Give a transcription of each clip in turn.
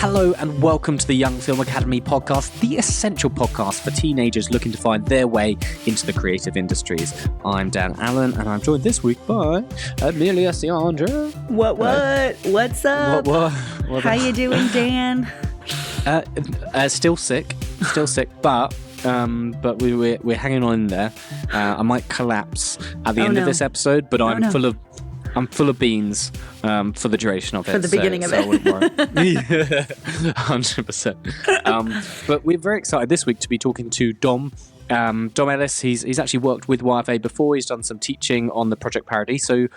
Hello and welcome to the Young Film Academy podcast, the essential podcast for teenagers looking to find their way into the creative industries. I'm Dan Allen and I'm joined this week by Amelia, Sciandra. What's up? What How you doing, Dan? Still sick, but we're hanging on in there. I might collapse at the end of this episode, but I'm full of beans for the duration of it. For the beginning of it. I wouldn't worry. 100%. But we're very excited this week to be talking to Dom. Dom Ellis, he's actually worked with YFA before. He's done some teaching on the Project Paradiso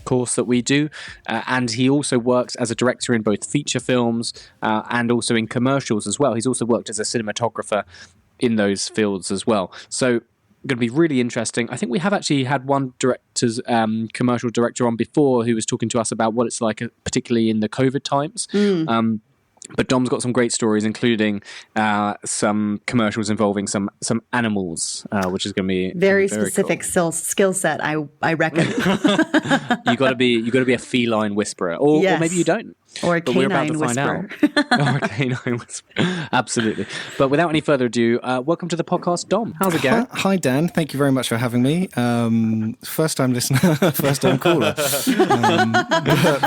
course that we do. And he also works as a director in both feature films and also in commercials as well. He's also worked as a cinematographer in those fields as well. So going to be really interesting. I think we have actually had one commercial director on before who was talking to us about what it's like, particularly in the COVID times. But Dom's got some great stories, including some commercials involving some animals, which is going to be very specific cool. skill set. I reckon you got to be a feline whisperer, or maybe you don't. Or a canine whisperer. Or a canine whisperer. Absolutely. But without any further ado, welcome to the podcast, Dom. How's it going? Hi, Dan. Thank you very much for having me. First time listener, first time caller.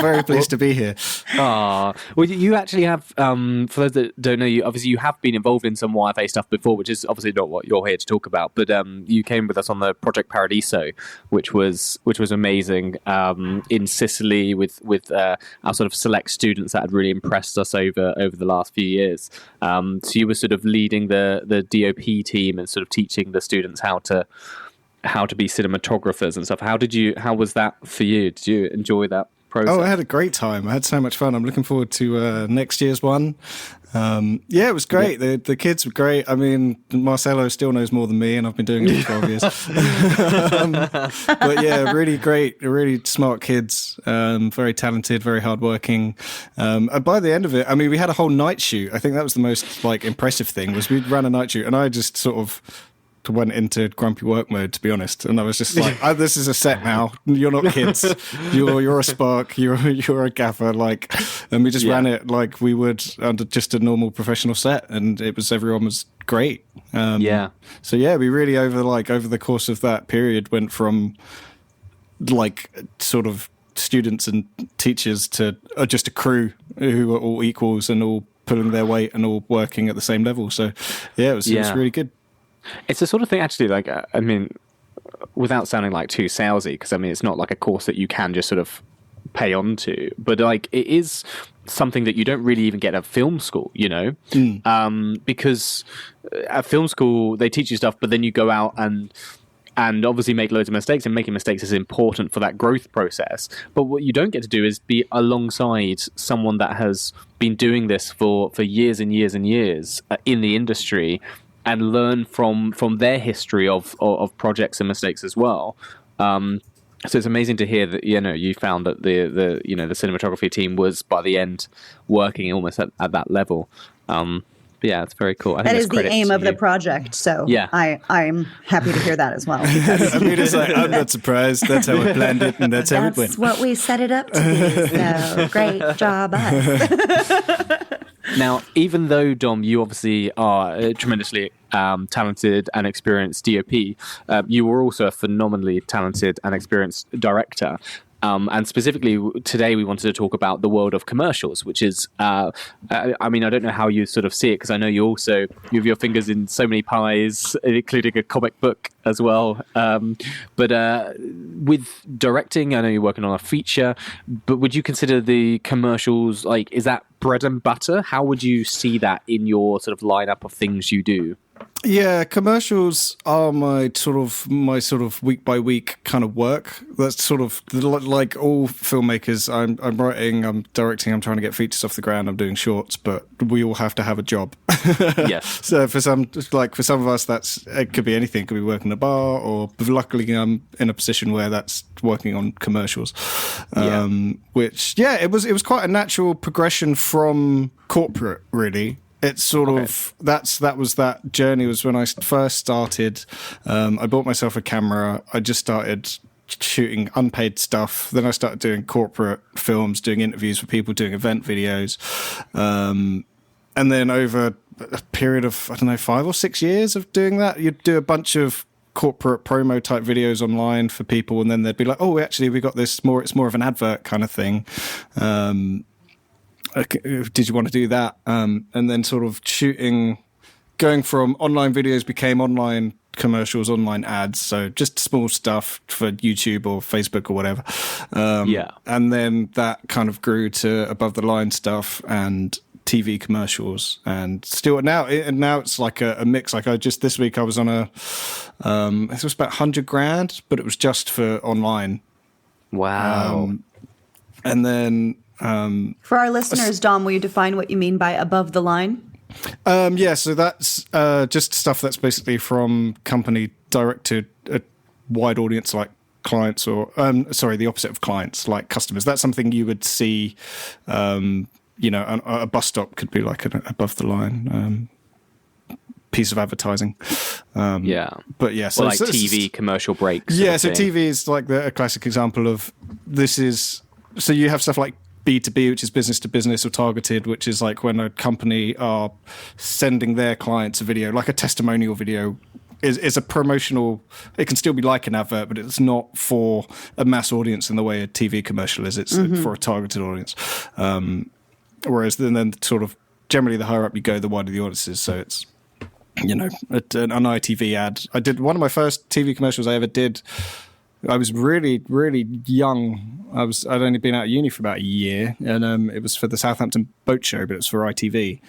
Very pleased to be here. Well, you actually have, for those that don't know you, obviously you have been involved in some YFA stuff before, which is obviously not what you're here to talk about. But you came with us on the Project Paradiso, which was amazing, in Sicily with our sort of select students that had really impressed us over the last few years. So you were sort of leading the DOP team and sort of teaching the students how to be cinematographers and stuff. How was that for you? Did you enjoy that process? Oh, I had a great time. I had so much fun. I'm looking forward to next year's one. It was great. Yeah. The kids were great. I mean, Marcelo still knows more than me, and I've been doing it for 12 years. But yeah, really great, really smart kids, very talented, very hardworking. And by the end of it, I mean, we had a whole night shoot. I think that was the most impressive thing, was we ran a night shoot, and I just sort of went into grumpy work mode, to be honest, and I was just like, this is a set now, you're not kids, you're a spark, you're a gaffer, and we just ran it like we would under just a normal professional set, and everyone was great. So we really over the course of that period went from sort of students and teachers to just a crew who were all equals and all pulling their weight and all working at the same level. So it was really good. It's the sort of thing, actually, I mean, without sounding too salesy, because I mean, it's not like a course that you can just sort of pay on to, but it is something that you don't really even get at film school, you know, because at film school they teach you stuff, but then you go out and obviously make loads of mistakes, and making mistakes is important for that growth process. But what you don't get to do is be alongside someone that has been doing this for years and years and years in the industry, and learn from their history of projects and mistakes as well. So it's amazing to hear that you found that the cinematography team was by the end working almost at that level. But yeah, it's very cool. I think that is the aim of the project. So yeah, I'm happy to hear that as well. I mean, it's I'm not surprised. That's how we planned it, and that's how it went. That's what we set it up to be. So great job, us. Now, even though, Dom, you obviously are a tremendously talented and experienced DOP, you were also a phenomenally talented and experienced director. And specifically today we wanted to talk about the world of commercials, which is, I mean, I don't know how you sort of see it, because I know you have your fingers in so many pies, including a comic book as well. But with directing, I know you're working on a feature, but would you consider the commercials, is that bread and butter? How would you see that in your sort of lineup of things you do? Yeah, commercials are my sort of week by week kind of work. That's sort of like all filmmakers. I'm writing, I'm directing, I'm trying to get features off the ground, I'm doing shorts, but we all have to have a job. Yes. So for some of us, it could be anything. It could be working in a bar, or luckily I'm in a position where that's working on commercials. Which it was quite a natural progression from corporate, really. It's sort of that was that journey was when I first started. I bought myself a camera. I just started shooting unpaid stuff. Then I started doing corporate films, doing interviews for people, doing event videos. And then over a period of, I don't know, 5 or 6 years of doing that, you'd do a bunch of corporate promo type videos online for people, and then they'd be like, oh, actually we got this more, it's more of an advert kind of thing. Did you want to do that? And then sort of going from online videos became online commercials, online ads, so just small stuff for YouTube or Facebook or whatever. And then that kind of grew to above the line stuff and TV commercials, and still now it's like a mix. Like this week I was on it was about 100 grand, but it was just for online. Wow. And then for our listeners, Dom, will you define what you mean by above the line? So that's just stuff that's basically from company direct to a wide audience, like clients, or the opposite of clients, like customers. That's something you would see. A bus stop could be like an above the line piece of advertising. But yeah, so like TV commercial breaks. Yeah, so TV is like a classic example of this is. So you have stuff like B2B, which is business to business, or targeted, which is like when a company are sending their clients a video, like a testimonial video. Is a promotional. It can still be like an advert, but it's not for a mass audience in the way a TV commercial is. It's for a targeted audience. Whereas then sort of generally the higher up you go, the wider the audience is. So it's, an ITV ad. I did one of my first TV commercials I ever did. I was really, really young. I'd only been out of uni for about a year, and it was for the Southampton Boat Show, but it was for ITV.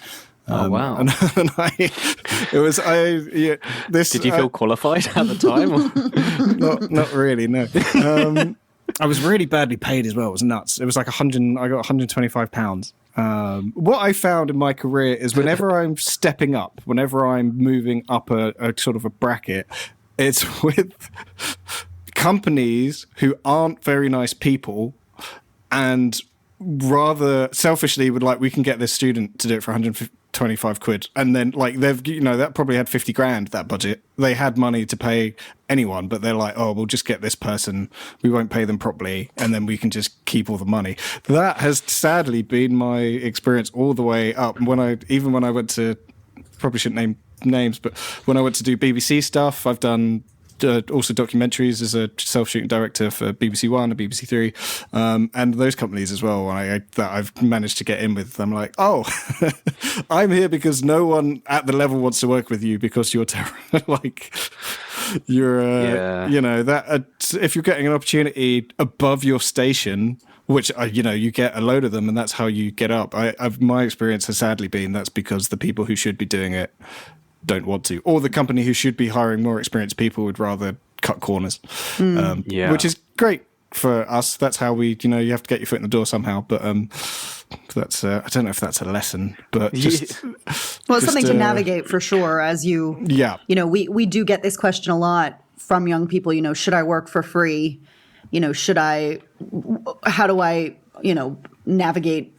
Oh wow! Did you feel qualified at the time? not really. No. I was really badly paid as well. It was nuts. It was like I got £125. What I found in my career is whenever I'm stepping up, whenever I'm moving up a sort of a bracket, it's with companies who aren't very nice people and rather selfishly would like, we can get this student to do it for 125 quid. And then like that probably had 50 grand, that budget. They had money to pay anyone, but they're like, oh, we'll just get this person. We won't pay them properly. And then we can just keep all the money. That has sadly been my experience all the way up. Even when I went to, probably shouldn't name names, but when I went to do BBC stuff, I've done also documentaries as a self-shooting director for BBC One and BBC Three, and those companies as well. That I've managed to get in with. I'm like, oh, I'm here because no one at the level wants to work with you because you're like you're if you're getting an opportunity above your station. Which you get a load of them, and that's how you get up. My experience has sadly been that's because the people who should be doing it don't want to, or the company who should be hiring more experienced people would rather cut corners, which is great for us. That's how we, you have to get your foot in the door somehow. But that's I don't know if that's a lesson, but just well, it's something to navigate for sure. As we do get this question a lot from young people. Should I work for free? How do I, navigate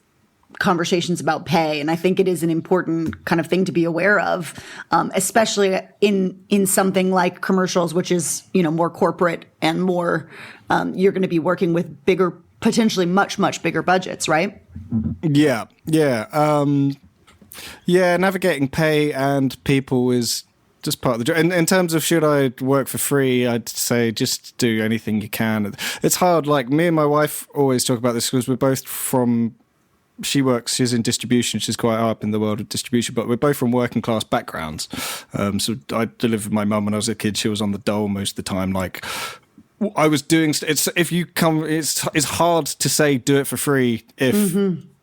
conversations about pay? And I think it is an important kind of thing to be aware of, especially in something like commercials, which is, more corporate and more, you're going to be working with bigger, potentially much, much bigger budgets, right? Yeah. Navigating pay and people is just part of the job. In terms of should I work for free, I'd say just do anything you can. It's hard. Like me and my wife always talk about this because we're both from, she's in distribution. She's quite up in the world of distribution, but we're both from working class backgrounds. So I lived with my mum when I was a kid. She was on the dole most of the time. Like I was doing, it's hard to say do it for free if,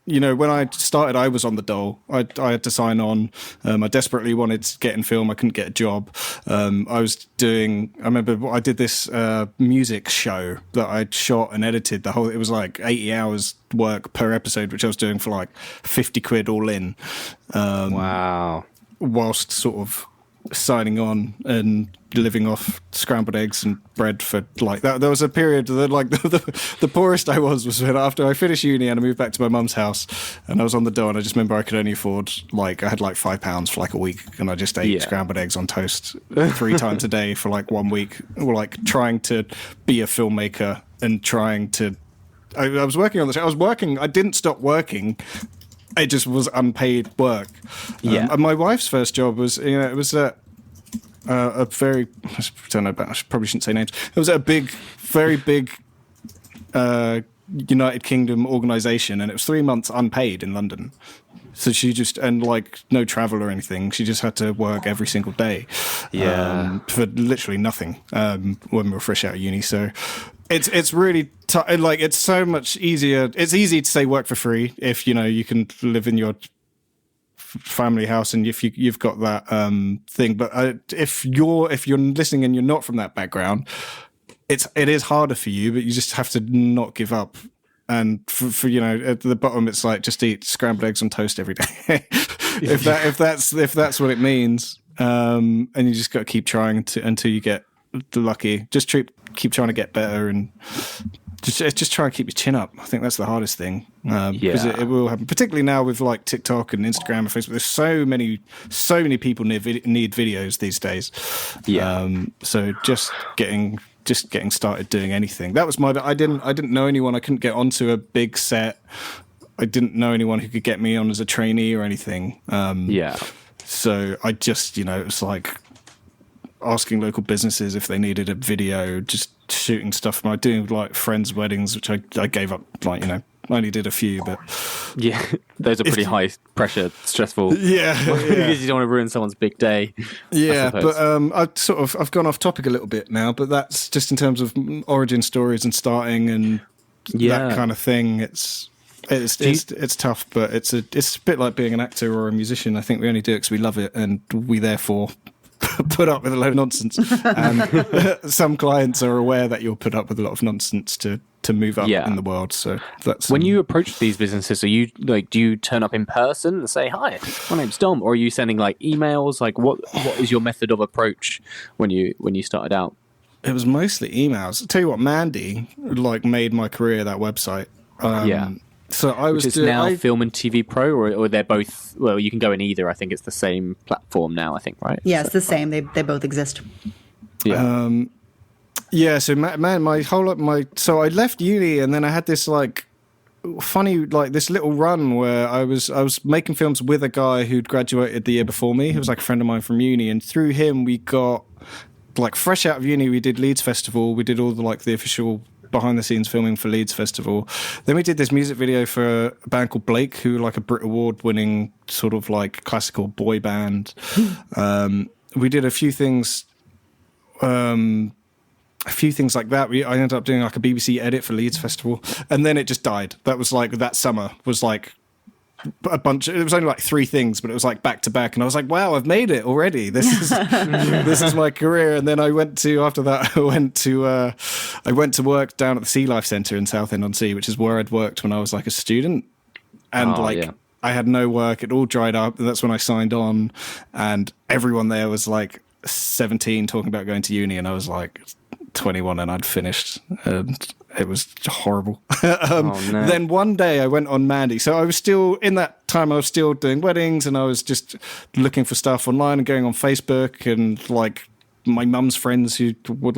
when I started, I was on the dole. I had to sign on. I desperately wanted to get in film. I couldn't get a job. I remember I did this music show that I'd shot and edited it was like 80 hours work per episode, which I was doing for like 50 quid all in. Wow. Whilst sort of signing on and living off scrambled eggs and bread for like that. There was a period that like the poorest I was when after I finished uni and I moved back to my mum's house and I was on the dole and I just remember I could only afford like I had like £5 for like a week and I just ate scrambled eggs on toast 3 times a day for like 1 week. Or like trying to be a filmmaker and trying to. I was working on the show. I didn't stop working. It just was unpaid work. And my wife's first job was, it was a very, I don't know, I probably shouldn't say names. It was a very big United Kingdom organisation, and it was 3 months unpaid in London. So she just, and like no travel or anything, she just had to work every single day for literally nothing when we were fresh out of uni. So it's really like it's so much easier. It's easy to say work for free if you can live in your family house and if you've got that thing. But if you're listening and you're not from that background, it is harder for you. But you just have to not give up. And for at the bottom, it's like just eat scrambled eggs on toast every day. if that's what it means, and you just got to keep trying until you get lucky. Just keep trying to get better and just try and keep your chin up. I think that's the hardest thing because it will happen, particularly now with like TikTok and Instagram and Facebook. There's so many people need videos these days. So just getting started doing anything. That was I didn't know anyone. I couldn't get onto a big set. I didn't know anyone who could get me on as a trainee or anything. So I just, it was like asking local businesses if they needed a video, just shooting stuff. I doing like friends' weddings, which I gave up. Like, I only did a few, but those are pretty high pressure, stressful. Because you don't want to ruin someone's big day. But I've gone off topic a little bit now, but that's just in terms of origin stories and starting and that kind of thing. It's tough, but it's a bit like being an actor or a musician. I think we only do it because we love it, and we therefore put up with a lot of nonsense. And some clients are aware that you'll put up with a lot of nonsense to move up in the world. So that's when you approach these businesses, are you like, do you turn up in person and say, "Hi, my name's Dom," or are you sending like emails? Like, what is your method of approach when you started out? It was mostly emails. I'll tell you what, Mandy like made my career, that website. So I was now Film and TV Pro, or they're both. Well, you can go in either. I think it's the same platform now. I think, right? Yeah, it's the same. They both exist. So my whole so I left uni and then I had this like funny like this little run where I was making films with a guy who'd graduated the year before me. He was like a friend of mine from uni, and through him we got like fresh out of uni. We did Leeds Festival. We did all the official behind the scenes filming for Leeds Festival. Then we did this music video for a band called Blake, who were like a Brit Award winning sort of like classical boy band. We did a few things like that. I ended up doing like a BBC edit for Leeds Festival, and then it just died. That was like that summer was like a bunch. It was only like 3 things, but it was like back to back, and I was like, "Wow, I've made it already. This is my career." And then I went to work down at the Sea Life Centre in Southend-on-Sea, which is where I'd worked when I was like a student, and I had no work. It all dried up, and that's when I signed on, and everyone there was like 17 talking about going to uni, and I was like 21 and I'd finished, and it was horrible. Then one day I went on Mandy. So I was still, in that time I was still doing weddings, and I was just looking for stuff online and going on Facebook, and like my mum's friends who would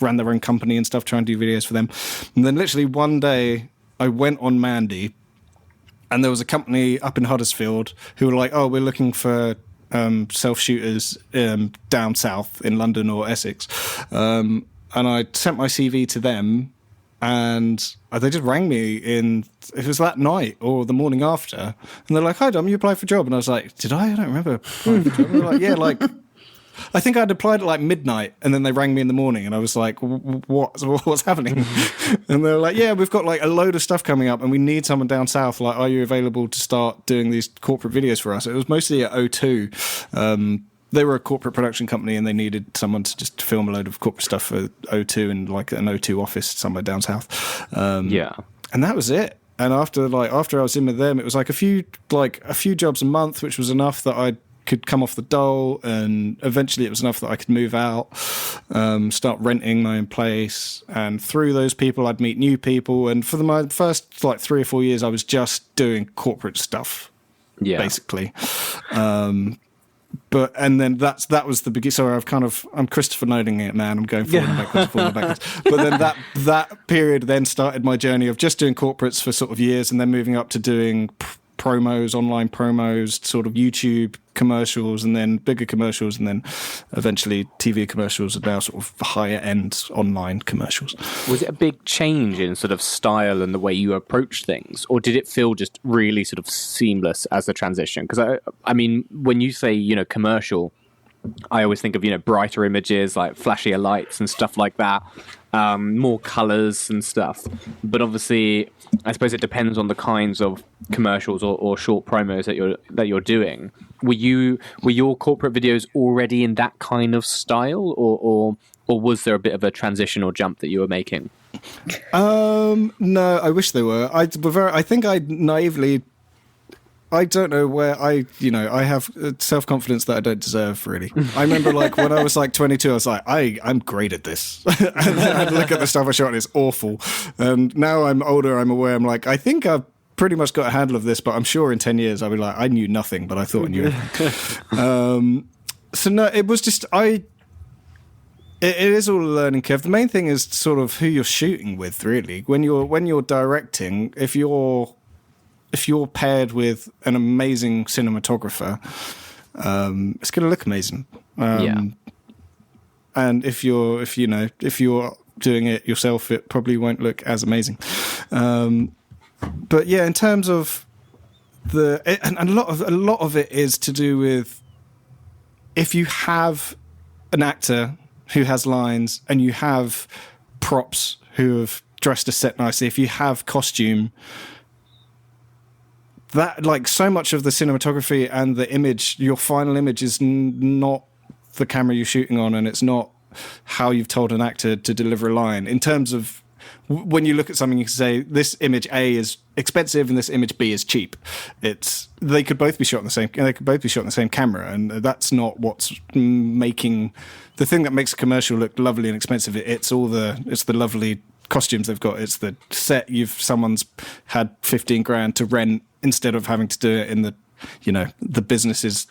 ran their own company and stuff, trying to do videos for them. And then literally one day I went on Mandy, and there was a company up in Huddersfield who were like, "Oh, we're looking for self-shooters down south in London or Essex." And I sent my CV to them, and they just rang me it was that night or the morning after, and they're like, "Hi Dom, you applied for a job." And I was like, "Did I? I don't remember applying for a job." And they're like, "Yeah, like I think I'd applied at like midnight," and then they rang me in the morning, and I was like, what's happening? And they were like, "Yeah, we've got like a load of stuff coming up, and we need someone down south. Like, are you available to start doing these corporate videos for us?" It was mostly at O2. They were a corporate production company, and they needed someone to just film a load of corporate stuff for O2 in like an O2 office somewhere down south. And that was it. And after I was in with them, it was like a few jobs a month, which was enough that I could come off the dole, and eventually it was enough that I could move out, start renting my own place, and through those people I'd meet new people, and for my first like 3 or 4 years I was just doing corporate stuff, basically. And then that was the beginning. Sorry, I'm Christopher Nolan it, man. I'm going forward and backwards. But then that period then started my journey of just doing corporates for sort of years, and then moving up to doing promos, online promos, sort of YouTube commercials, and then bigger commercials, and then eventually TV commercials, and now sort of higher end online commercials. Was it a big change in sort of style and the way you approach things, or did it feel just really sort of seamless as a transition? Because I mean, when you say, you know, commercial, I always think of, you know, brighter images, like flashier lights and stuff like that, more colors and stuff. But obviously, I suppose it depends on the kinds of commercials or short promos that you're doing. Were your corporate videos already in that kind of style, or was there a bit of a transition or jump that you were making? No, I wish they were. I think I naively. I don't know where I have self-confidence that I don't deserve, really. I remember, like, when I was, like, 22, I was like, I'm great at this. And then I'd look at the stuff I shot and it's awful. And now I'm older, I'm aware, I'm like, I think I've pretty much got a handle of this, but I'm sure in 10 years I'll be like, I knew nothing, but I thought I knew everything. So, no, it was just, it is all a learning curve. The main thing is sort of who you're shooting with, really. When you're directing, if you're paired with an amazing cinematographer, it's going to look amazing. And if you're doing it yourself, it probably won't look as amazing. But yeah, in terms of and a lot of it is to do with, if you have an actor who has lines and you have props who have dressed a set nicely, if you have costume, that, like, so much of the cinematography and the image, your final image is not the camera you're shooting on, and it's not how you've told an actor to deliver a line. In terms of when you look at something, you can say this image A is expensive and this image B is cheap. They could both be shot on the same camera, and that's not what's making the thing that makes a commercial look lovely and expensive. It's the lovely costumes they've got. It's the set someone's had 15 grand to rent, instead of having to do it in the business's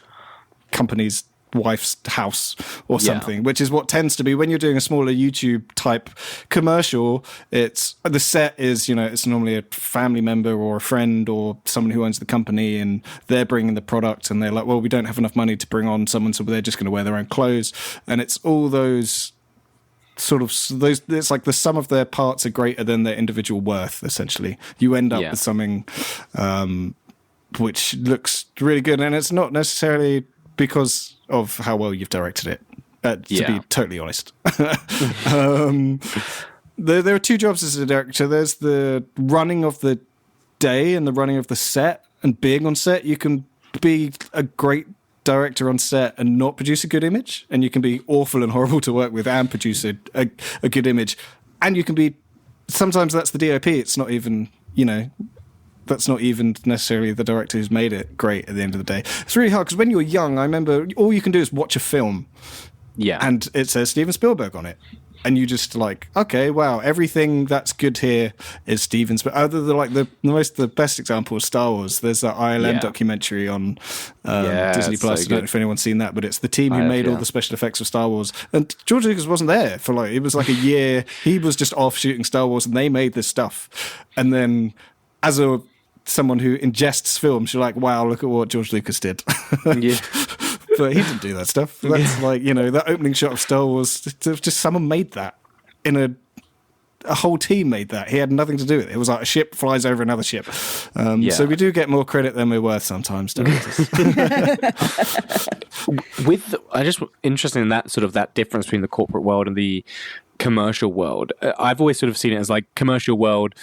company's wife's house or something, which is what tends to be when you're doing a smaller YouTube type commercial. It's the set is, it's normally a family member or a friend or someone who owns the company, and they're bringing the product, and they're like, well, we don't have enough money to bring on someone, so they're just going to wear their own clothes. And it's all those sort of it's like the sum of their parts are greater than their individual worth. Essentially, you end up with something which looks really good, and it's not necessarily because of how well you've directed it. To be totally honest, there are two jobs as a director. There's the running of the day and the running of the set, and being on set. You can be a great director on set and not produce a good image, and you can be awful and horrible to work with and produce a good image, and you can be, sometimes that's the DOP. It's not even, that's not even necessarily the director who's made it great at the end of the day. It's really hard, because when you're young, I remember all you can do is watch a film, and it says Steven Spielberg on it, and you just like, okay, wow, everything that's good here is Steven Spielberg. Other than like the best example is Star Wars. There's that ILM documentary on Disney Plus. I don't know if anyone's seen that, but it's the team who made all the special effects of Star Wars. And George Lucas wasn't there for it was like a year. He was just off shooting Star Wars, and they made this stuff. And then as someone who ingests films, you're like, wow, look at what George Lucas did. But he didn't do that stuff. That's that opening shot of Star Wars, just someone made that. A whole team made that. He had nothing to do with it. It was like a ship flies over another ship. So we do get more credit than we're worth sometimes, don't we? I just interested in that sort of that difference between the corporate world and the commercial world. I've always sort of seen it as like commercial world,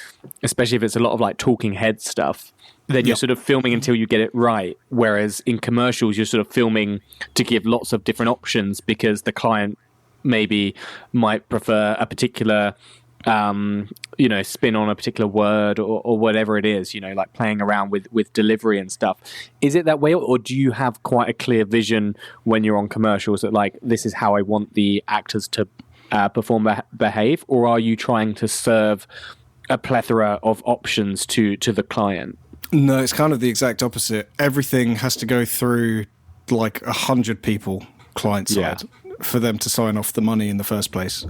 especially if it's a lot of like talking head stuff, then you're sort of filming until you get it right. Whereas in commercials, you're sort of filming to give lots of different options, because the client maybe might prefer a particular spin on a particular word or whatever it is, like playing around with delivery and stuff. Is it that way, or do you have quite a clear vision when you're on commercials that like, this is how I want the actors to perform, behave, or are you trying to serve a plethora of options to the client? No, it's kind of the exact opposite. Everything has to go through like 100 people client side for them to sign off the money in the first place.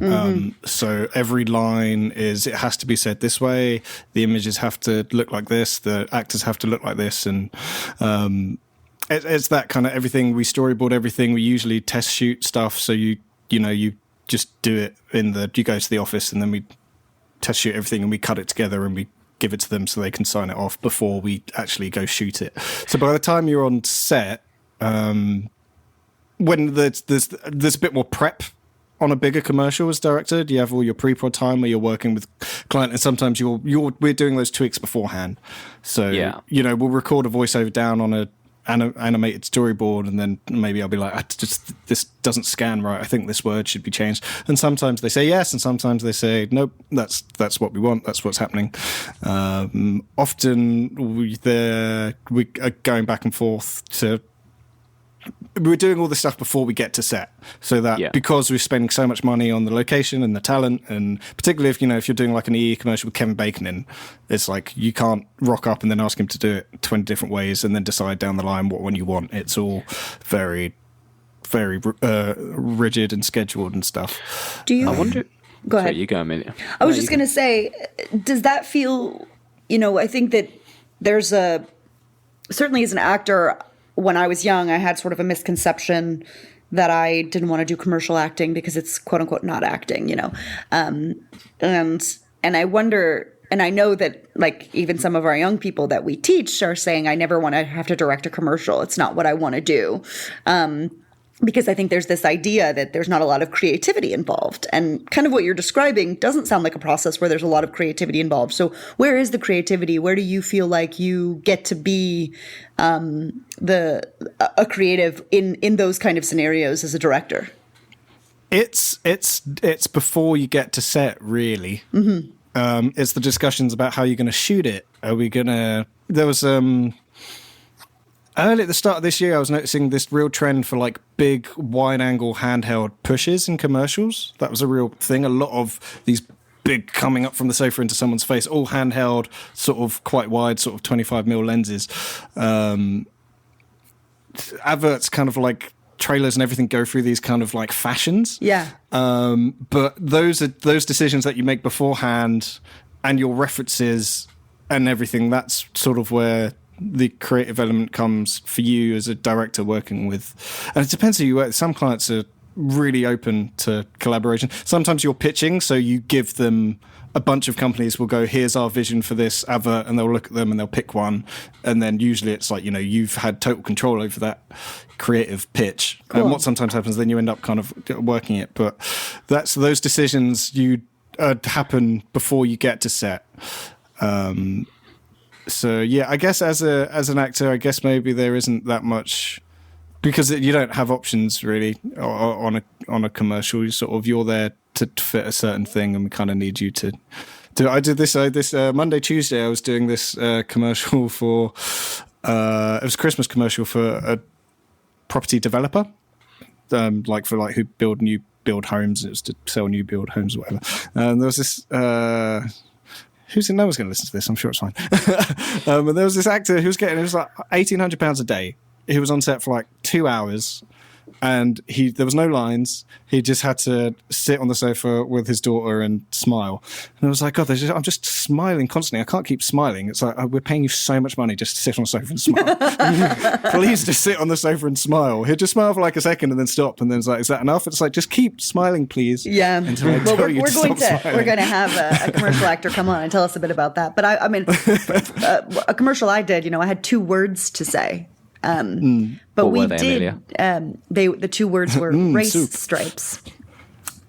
So every line it has to be said this way. The images have to look like this. The actors have to look like this. And it's that kind of everything. We storyboard everything. We usually test shoot stuff. So you just do it you go to the office and then we test shoot everything and we cut it together and we give it to them so they can sign it off before we actually go shoot it. So by the time you're on set, when there's a bit more prep on a bigger commercial as director, you have all your pre-prod time where you're working with client, and sometimes we're doing those tweaks beforehand. So we'll record a voiceover down on a animated storyboard, and then maybe I'll be like, this doesn't scan right. I think this word should be changed. And sometimes they say yes, and sometimes they say nope. That's what we want. That's what's happening. Often we are going back and forth to. We're doing all this stuff before we get to set, so that because we're spending so much money on the location and the talent, and particularly if you're doing like an EE commercial with Kevin Bacon in, it's like you can't rock up and then ask him to do it 20 different ways and then decide down the line what one you want. It's all very, very rigid and scheduled and stuff. Do you? I wonder. Go ahead. Sorry, you go, Amelia. I was just going to say, does that feel? I think that there's certainly as an actor. When I was young, I had sort of a misconception that I didn't want to do commercial acting because it's quote unquote not acting, and I wonder, and I know that like even some of our young people that we teach are saying, I never want to have to direct a commercial. It's not what I want to do. Because I think there's this idea that there's not a lot of creativity involved. And kind of what you're describing doesn't sound like a process where there's a lot of creativity involved. So where is the creativity? Where do you feel like you get to be a creative in those kind of scenarios as a director? It's before you get to set, really. It's the discussions about how you're going to shoot it. Are we going to... There was... Early at the start of this year, I was noticing this real trend for like big wide-angle handheld pushes in commercials. That was a real thing. A lot of these big coming up from the sofa into someone's face, all handheld, sort of quite wide, sort of 25mm lenses. Adverts kind of like trailers and everything go through these kind of like fashions. Yeah. But those decisions that you make beforehand and your references and everything, that's sort of where the creative element comes for you as a director working with. And it depends who you work with. Some clients are really open to collaboration. Sometimes you're pitching, so you give them a bunch of companies will go, here's our vision for this advert, and they'll look at them and they'll pick one. And then usually it's like, you've had total control over that creative pitch. Cool. And what sometimes happens, then you end up kind of working it. But those decisions happen before you get to set. So yeah, I guess as an actor, I guess maybe there isn't that much, because you don't have options really on a commercial. You're there to fit a certain thing, and we kind of need you to do. I did this Monday, Tuesday. I was doing this commercial for it was a Christmas commercial for a property developer, who build homes. It was to sell new build homes or whatever. And there was this. No one's going to listen to this. I'm sure it's fine. And there was this actor who was getting, it was like £1,800 a day. He was on set for like 2 hours, and there was no lines. He just had to sit on the sofa with his daughter and smile. And I was like, God, I'm just smiling constantly. I can't keep smiling. It's like, we're paying you so much money just to sit on the sofa and smile. Please just sit on the sofa and smile. He'd just smile for like a second and then stop. And then it's like, is that enough? It's like, just keep smiling, please. Yeah. We're going to have a commercial actor come on and tell us a bit about that. But I mean, a commercial I did, I had 2 words to say. But we did. The 2 words were race soup. stripes,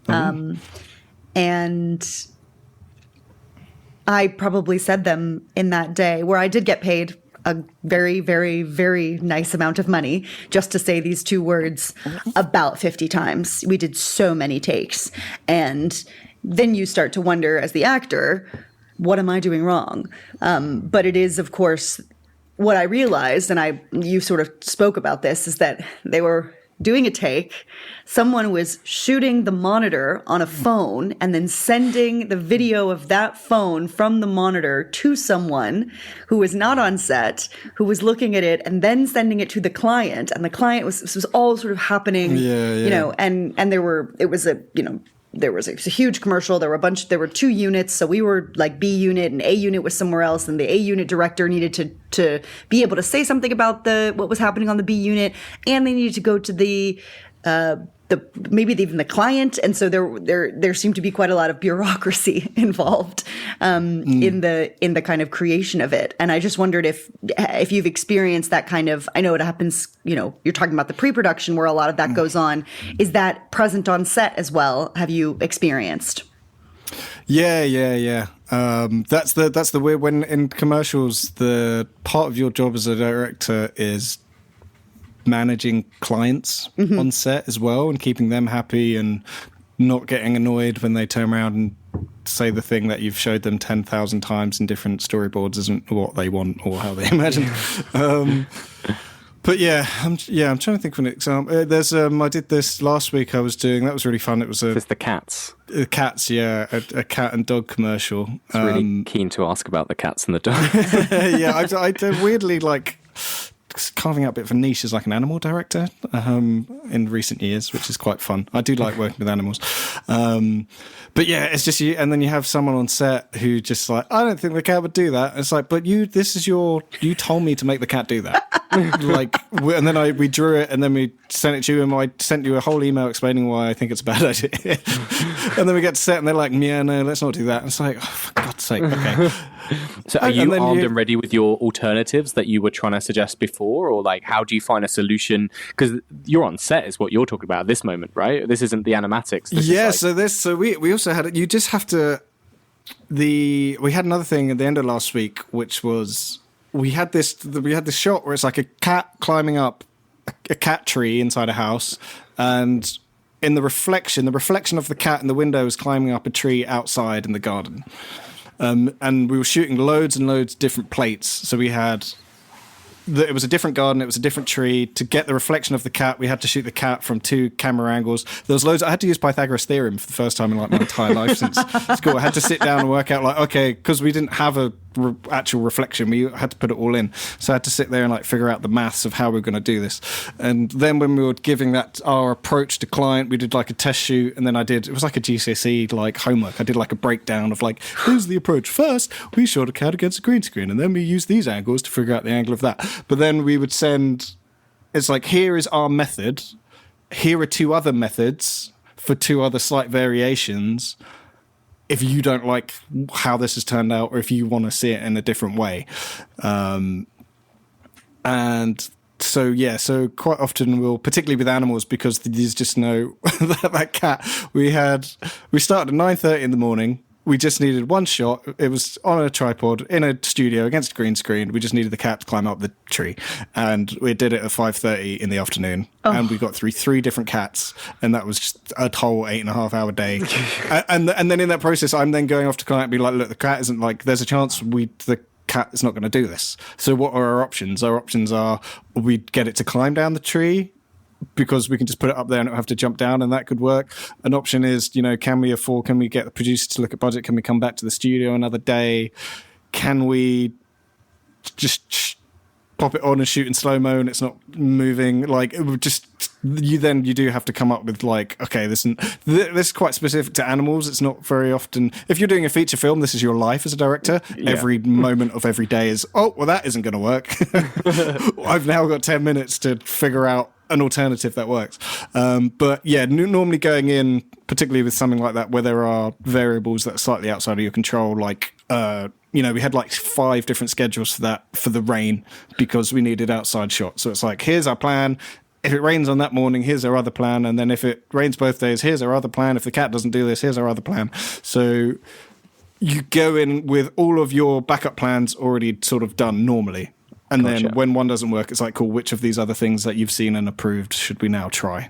and I probably said them in that day, where I did get paid a very, very, very nice amount of money just to say these 2 words about 50 times. We did so many takes, and then you start to wonder as the actor, what am I doing wrong? But it is, of course, what I realized, and you sort of spoke about this, is that they were doing a take. Someone was shooting the monitor on a phone and then sending the video of that phone from the monitor to someone who was not on set, who was looking at it, and then sending it to the client. And the client this was all sort of happening, you know, and it was a huge commercial. There were 2 units. So we were like B unit and A unit was somewhere else. And the A unit director needed to be able to say something about what was happening on the B unit. And they needed to go to maybe even the client. And so there seemed to be quite a lot of bureaucracy involved in the kind of creation of it. And I just wondered if you've experienced that kind of, I know it happens, you know, you're talking about the pre-production where a lot of that goes on. Is that present on set as well? Have you experienced? Yeah. That's the weird, when in commercials, the part of your job as a director is managing clients on set as well and keeping them happy and not getting annoyed when they turn around and say the thing that you've showed them 10,000 times in different storyboards isn't what they want or how they imagine. But I'm trying to think of an example. There's I did this last week. That was really fun. It was It's the cats. The cats, a cat and dog commercial. I was really keen to ask about the cats and the dog. I weirdly like carving out a bit of a niche as like an animal director in recent years, which is quite fun. I do like working with animals. But yeah, it's just you, and then you have someone on set who just like, I don't think the cat would do that. It's like, but you told me to make the cat do that. And then we drew it and then we sent it to you and I sent you a whole email explaining why I think it's a bad idea. And then we get to set and they're like, yeah, no, let's not do that. And it's like, oh, for God's sake, okay. So are you armed and ready with your alternatives that you were trying to suggest before? Or like, how do you find a solution? Because you're on set is what you're talking about at this moment, right? This isn't the animatics. So we also had it. You just have to, we had another thing at the end of last week, which was, we had this shot where it's like a cat climbing up a cat tree inside a house, and in the reflection of the cat in the window is climbing up a tree outside in the garden. And we were shooting loads and loads of different plates. So we had, it was a different garden, it was a different tree. To get the reflection of the cat, we had to shoot the cat from 2 camera angles. There was loads. I had to use Pythagoras theorem for the first time in like my entire life since school. I had to sit down and work out like, okay, because we didn't have a actual reflection, we had to put it all in. So I had to sit there and like figure out the maths of how we were going to do this. And then when we were giving that our approach to client, we did like a test shoot, and then it was like a GCSE like homework. I did like a breakdown of like, here's the approach. First, we shot a cat against a green screen, and then we used these angles to figure out the angle of that. But then we would send, it's like, here is our method. Here are 2 other methods for 2 other slight variations. If you don't like how this has turned out, or if you want to see it in a different way. And so quite often particularly with animals, because there's just no, that cat, we started at 9:30 in the morning. We just needed one shot. It was on a tripod in a studio against a green screen. We just needed the cat to climb up the tree. And we did it at 5:30 in the afternoon. Oh. And we got through 3 different cats. And that was just a whole 8.5 hour day. and then in that process, I'm then going off to client and be like, look, the cat isn't like, there's a chance the cat is not going to do this. So what are our options? Our options are we get it to climb down the tree, because we can just put it up there and not have to jump down, and that could work. An option is, can we get the producer to look at budget? Can we come back to the studio another day? Can we just pop it on and shoot in slow-mo and it's not moving? Like, it would just, you do have to come up with like, okay, this is quite specific to animals. It's not very often, if you're doing a feature film, this is your life as a director. Yeah. Every moment of every day is, oh, well, that isn't going to work. I've now got 10 minutes to figure out an alternative that works. But yeah, normally going in, particularly with something like that, where there are variables that are slightly outside of your control, like, we had like 5 different schedules for that, for the rain, because we needed outside shots. So it's like, here's our plan. If it rains on that morning, here's our other plan. And then if it rains both days, here's our other plan. If the cat doesn't do this, here's our other plan. So you go in with all of your backup plans already sort of done normally. And Gotcha. then when one doesn't work, it's like, cool, which of these other things that you've seen and approved should we now try?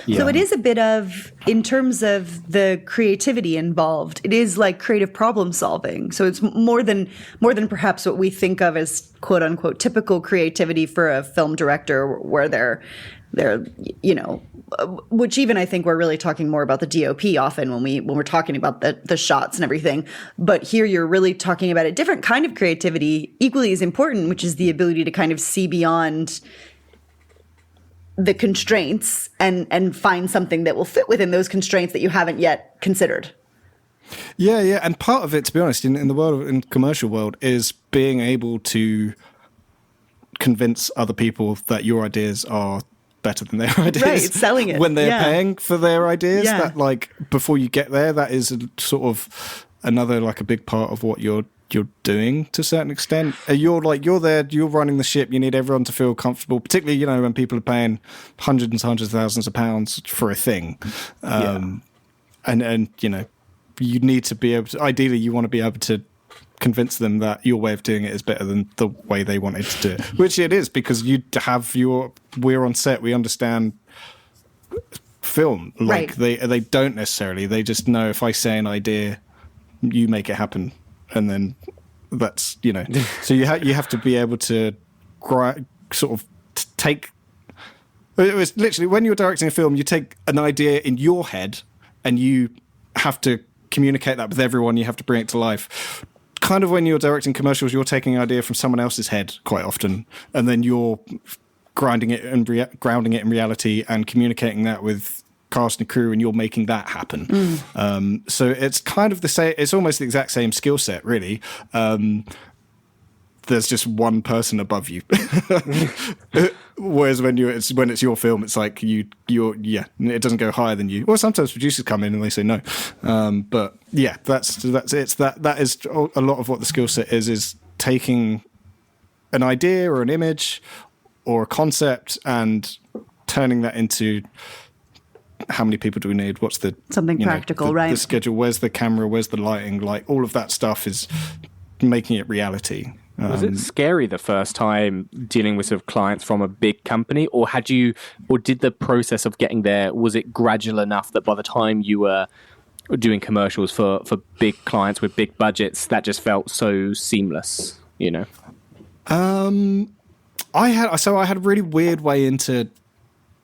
Yeah. So it is a bit of, in terms of the creativity involved, it is like creative problem solving. So it's more than perhaps what we think of as quote unquote typical creativity for a film director, where they're which even I think we're really talking more about the DOP often when we're talking about the shots and everything. But here you're really talking about a different kind of creativity, equally as important, which is the ability to kind of see beyond the constraints and find something that will fit within those constraints that you haven't yet considered. Yeah. And part of it, to be honest, in the world, in commercial world, is being able to convince other people that your ideas are better than their ideas. Right, selling it. When they're paying for their ideas. Yeah. That, like, before you get there, that is sort of another, like, a big part of what you're doing to a certain extent. You're there, you're running the ship, you need everyone to feel comfortable, particularly, when people are paying hundreds and hundreds of thousands of pounds for a thing. And you need to be able to, ideally you want to be able to convince them that your way of doing it is better than the way they wanted to do it, which it is, because we're on set, we understand film, like right. they don't necessarily, they just know if I say an idea, you make it happen, and then that's so you have to be able to sort of take. It was literally, when you're directing a film, you take an idea in your head and you have to communicate that with everyone. You have to bring it to life. Kind of when you're directing commercials, you're taking an idea from someone else's head quite often, and then you're grounding it in reality and communicating that with cast and crew, and you're making that happen. So it's kind of the same. It's almost the exact same skill set, really. There's just one person above you. Whereas when it's your film, it's like it doesn't go higher than you. Well, sometimes producers come in and they say no. But yeah, that's it. That is a lot of what the skill set is taking an idea or an image or a concept and turning that into, how many people do we need? What's the something practical, right? The schedule. Where's the camera? Where's the lighting? Like, all of that stuff is making it reality. Was it scary the first time dealing with sort of clients from a big company, or did the process of getting there, was it gradual enough that by the time you were doing commercials for big clients with big budgets, that just felt so seamless, I had a really weird way into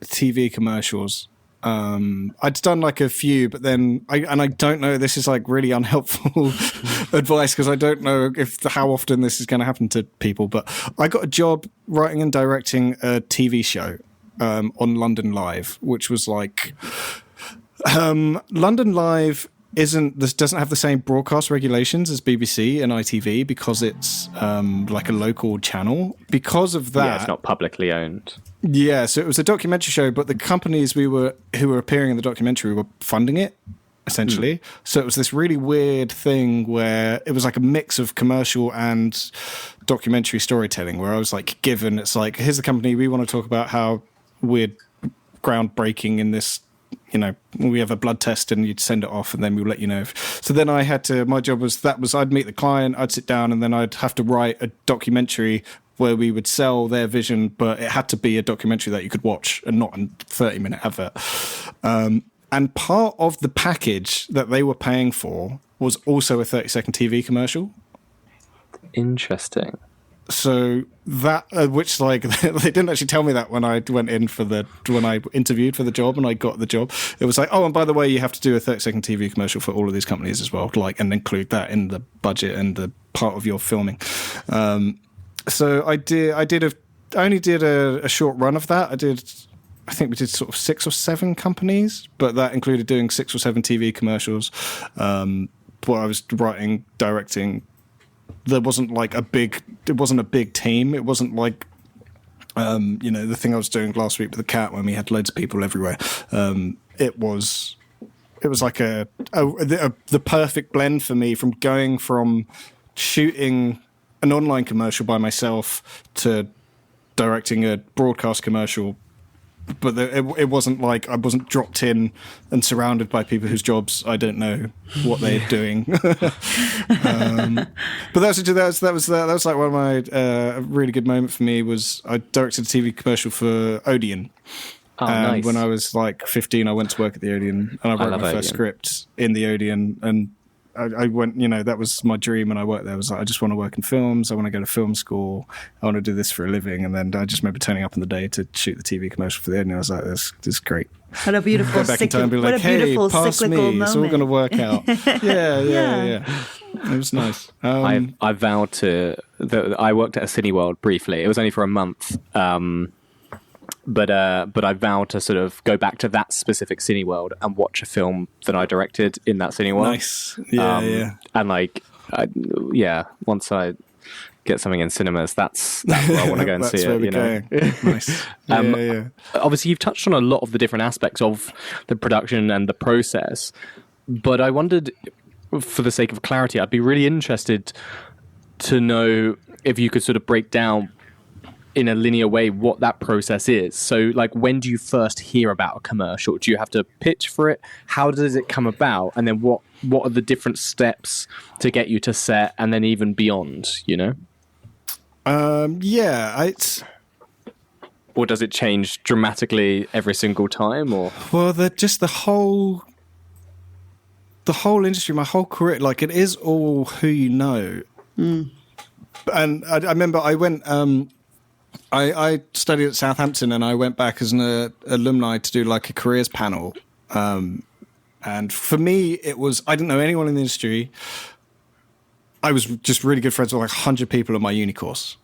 TV commercials. I'd done like a few, but then I don't know, this is like really unhelpful advice, because I don't know how often this is going to happen to people, but I got a job writing and directing a TV show on London Live, which was like London Live doesn't have the same broadcast regulations as BBC and ITV, because it's like a local channel. Because of that, it's not publicly owned. Yeah, so it was a documentary show, but the companies who were appearing in the documentary were funding it, essentially. So it was this really weird thing where it was like a mix of commercial and documentary storytelling, where I was like given, it's like, here's the company, we want to talk about how we're groundbreaking in this, we have a blood test and you'd send it off and then we'll let you know. So then my job was I'd meet the client, I'd sit down, and then I'd have to write a documentary where we would sell their vision, but it had to be a documentary that you could watch and not a 30-minute advert. And part of the package that they were paying for was also a 30-second TV commercial. Interesting. So that, which like, they didn't actually tell me that when I went in when I interviewed for the job and I got the job. It was like, oh, and by the way, you have to do a 30-second TV commercial for all of these companies as well, like, and include that in the budget and the part of your filming. So I only did a short run of that. I think we did sort of 6 or 7 companies, but that included doing 6 or 7 TV commercials. Where I was writing, directing. There wasn't like it wasn't a big team. It wasn't like, the thing I was doing last week with the cat when we had loads of people everywhere. It was like the perfect blend for me, from going from shooting an online commercial by myself to directing a broadcast commercial but it wasn't like I wasn't dropped in and surrounded by people whose jobs I don't know what they're doing. But that was like one of my a really good moment for me was I directed a TV commercial for Odeon. Oh, nice. When I was like 15, I went to work at the Odeon, and I wrote my first script in the Odeon, and I went, that was my dream when I worked there. I was like, I just want to work in films. I want to go to film school. I want to do this for a living. And then I just remember turning up on the day to shoot the TV commercial for the Odeon. I was like, this is great. What a beautiful go back in time and be like, hey, pass me. Moment. It's all going to work out. Yeah. It was nice. I vowed to. I worked at a Cineworld briefly. It was only for a month. But I vowed to sort of go back to that specific Cineworld and watch a film that I directed in that Cineworld. Nice. Yeah. And once I get something in cinemas, that's where I want to go and see it. Nice. Obviously, you've touched on a lot of the different aspects of the production and the process, but I wondered, for the sake of clarity, I'd be really interested to know if you could sort of break down in a linear way what that process is. So like, when do you first hear about a commercial? Do you have to pitch for it? How does it come about? And then what are the different steps to get you to set and then even beyond, or does it change dramatically every single time? Or the whole industry, my whole career, like, it is all who you know. And I remember I went I studied at Southampton, and I went back as an alumni to do like a careers panel. And for me, it was, I didn't know anyone in the industry. I was just really good friends with like 100 people in my uni course.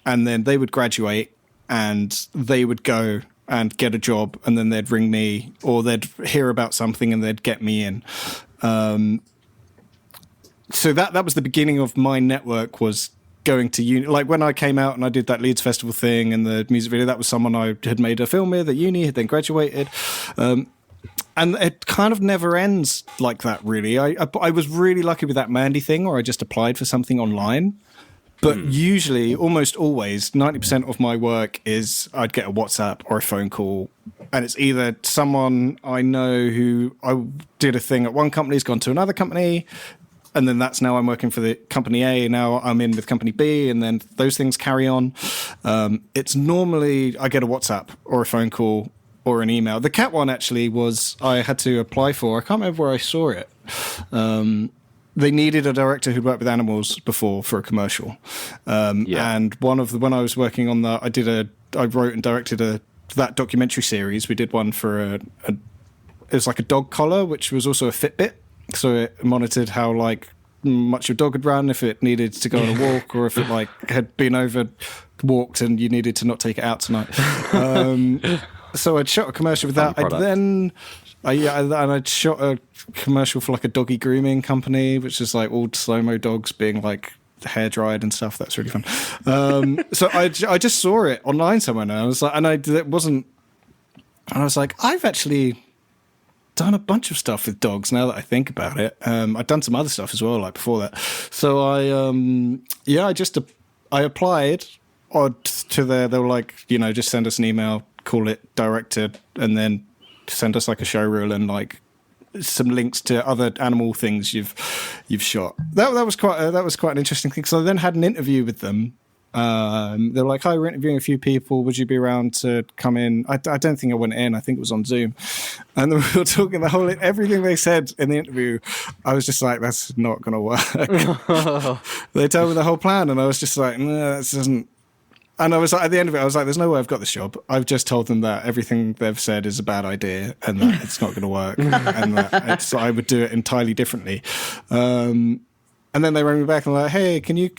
And then they would graduate and they would go and get a job, and then they'd ring me, or they'd hear about something and they'd get me in. So that was the beginning of my network, was going to uni. Like when I came out and I did that Leeds Festival thing and the music video, that was someone I had made a film with at uni, had then graduated. And it kind of never ends like that, really. I was really lucky with that Mandy thing, or I just applied for something online. But usually, almost always, 90% of my work is I'd get a WhatsApp or a phone call, and it's either someone I know who I did a thing at one company, has gone to another company, and then that's now I'm working for the company A, now I'm in with company B, and then those things carry on. It's normally I get a WhatsApp or a phone call or an email. The cat one actually was I had to apply for. I can't remember where I saw it. They needed a director who'd worked with animals before for a commercial. And when I was working on that, I wrote and directed that documentary series. We did one for it was like a dog collar, which was also a Fitbit. So it monitored how like much your dog had run, if it needed to go on a walk, or if it like had been overwalked and you needed to not take it out tonight. So I'd shot a commercial with that. I'd shot a commercial for like a doggy grooming company, which is like all slow-mo dogs being like hair dried and stuff. That's really fun. So I just saw it online somewhere, and I was like, I was like, I've actually done a bunch of stuff with dogs now that I think about it. I'd done some other stuff as well, like before that. So I applied to they were like, just send us an email, call it directed, and then send us like a show reel and like some links to other animal things you've shot. That was quite an interesting thing. So I then had an interview with them. They were like, "Hi, we're interviewing a few people. Would you be around to come in?" I don't think I went in. I think it was on Zoom, and then we were talking everything they said in the interview. I was just like, "That's not going to work." They told me the whole plan, and I was just like, "No, this doesn't." And I was like, at the end of it, I was like, "There's no way I've got this job. I've just told them that everything they've said is a bad idea, and that it's not going to work, and that I would do it entirely differently." And then they rang me back and were like, "Hey, can you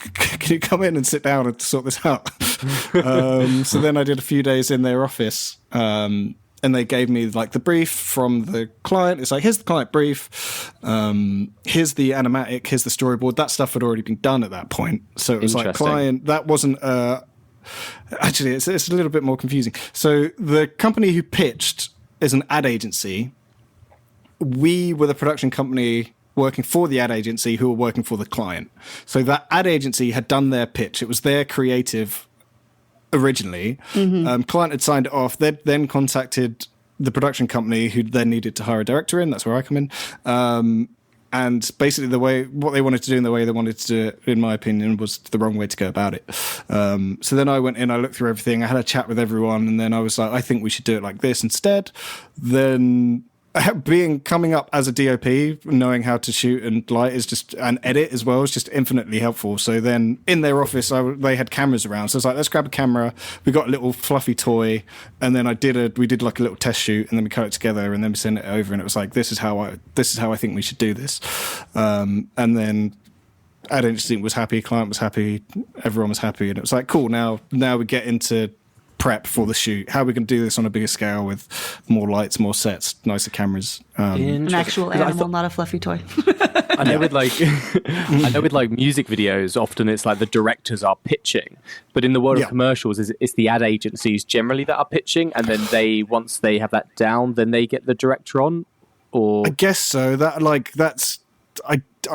come in and sit down and sort this out?" So then I did a few days in their office, and they gave me like the brief from the client. It's like, here's the client brief, here's the animatic, here's the storyboard. That stuff had already been done at that point. So it was like client, that wasn't... Actually, it's a little bit more confusing. So the company who pitched is an ad agency. We were the production company working for the ad agency who were working for the client. So that ad agency had done their pitch. It was their creative originally. Client had signed it off. They'd then contacted the production company, who then needed to hire a director in. That's where I come in. And basically what they wanted to do and the way they wanted to do it, in my opinion, was the wrong way to go about it. So then I went in, I looked through everything, I had a chat with everyone, and then I was like, I think we should do it like this instead. Then coming up as a DOP, knowing how to shoot and light is just, and edit as well, is just infinitely helpful. So then in their office, they had cameras around. So I was like, let's grab a camera. We got a little fluffy toy, and then we did like a little test shoot, and then we cut it together, and then we sent it over, and it was like, this is how I think we should do this. And then ad agency was happy, client was happy, everyone was happy, and it was like, cool. Now we get into prep for the shoot. How are we going to do this on a bigger scale with more lights, more sets, nicer cameras? An actual animal, not a fluffy toy. I know with like music videos, often it's like the directors are pitching, but in the world of commercials, it's the ad agencies generally that are pitching, and then once they have that down, then they get the director on. Or I guess so. I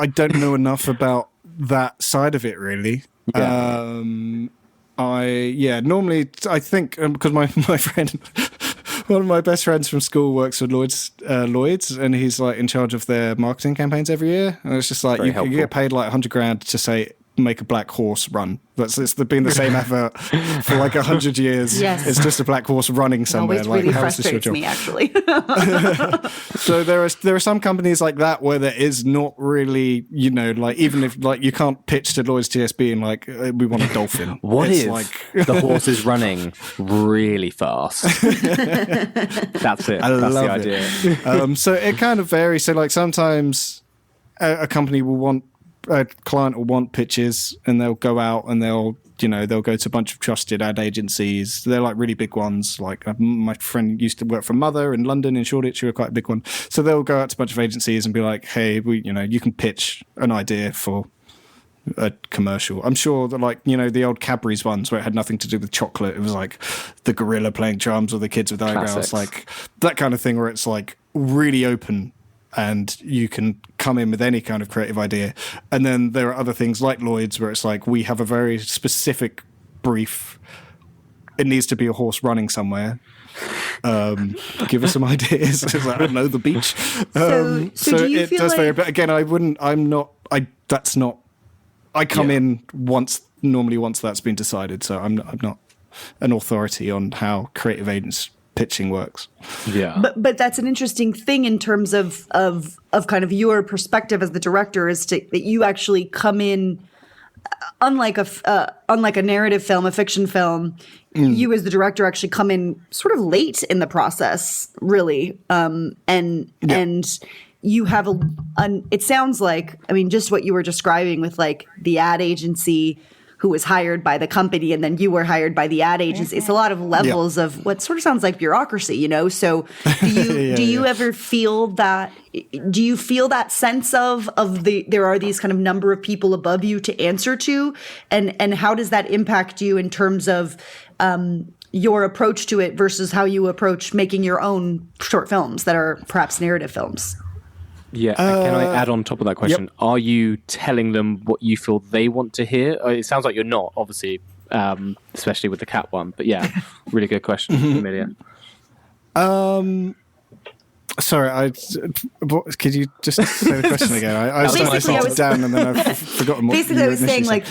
don't know enough about that side of it really. Yeah. Normally I think because my friend, one of my best friends from school works for Lloyd's, and he's like in charge of their marketing campaigns every year. And it's just like you get paid like $100,000 to say make a black horse run. It's been the same advert for like 100 years. Yes. It's just a black horse running somewhere. Always like, really how is this your frustrates job? me, actually. So there are some companies like that where there is not really, like even if like you can't pitch to Lloyd's TSB and like we want a dolphin. What it's if like the horse is running really fast? That's it. That's the idea. So it kind of varies. So like sometimes a company a client will want pitches, and they'll go out and they'll go to a bunch of trusted ad agencies. They're like really big ones. Like my friend used to work for Mother in London, in Shoreditch, who are quite a big one. So they'll go out to a bunch of agencies and be like, hey, you can pitch an idea for a commercial. I'm sure that like, the old Cadbury's ones where it had nothing to do with chocolate. It was like the gorilla playing drums or the kids with eyebrows, Classics. like that kind of thing where it's like really open and you can come in with any kind of creative idea. And then there are other things like Lloyd's where it's like we have a very specific brief. It needs to be a horse running somewhere. Give us some ideas. It's like, I don't know, the beach. So do you it feel does vary. like- But again, I come in once that's been decided. So I'm not an authority on how creative agents pitching works. Yeah. But that's an interesting thing in terms of kind of your perspective as the director, is that you actually come in, unlike a narrative film, a fiction film, you as the director actually come in sort of late in the process, really, and you have it sounds like, I mean, just what you were describing with like the ad agency who was hired by the company, and then you were hired by the ad agency. It's a lot of levels of what sort of sounds like bureaucracy, So do you ever feel that? Do you feel that sense of there are these kind of number of people above you to answer to, and how does that impact you in terms of your approach to it versus how you approach making your own short films that are perhaps narrative films? Yeah, can I add on top of that question? Yep. Are you telling them what you feel they want to hear? It sounds like you're not, obviously, especially with the cat one. But yeah, really good question, Amelia. Sorry, could you just say the question again? I set myself down and then I've forgotten what basically I was saying, said. like,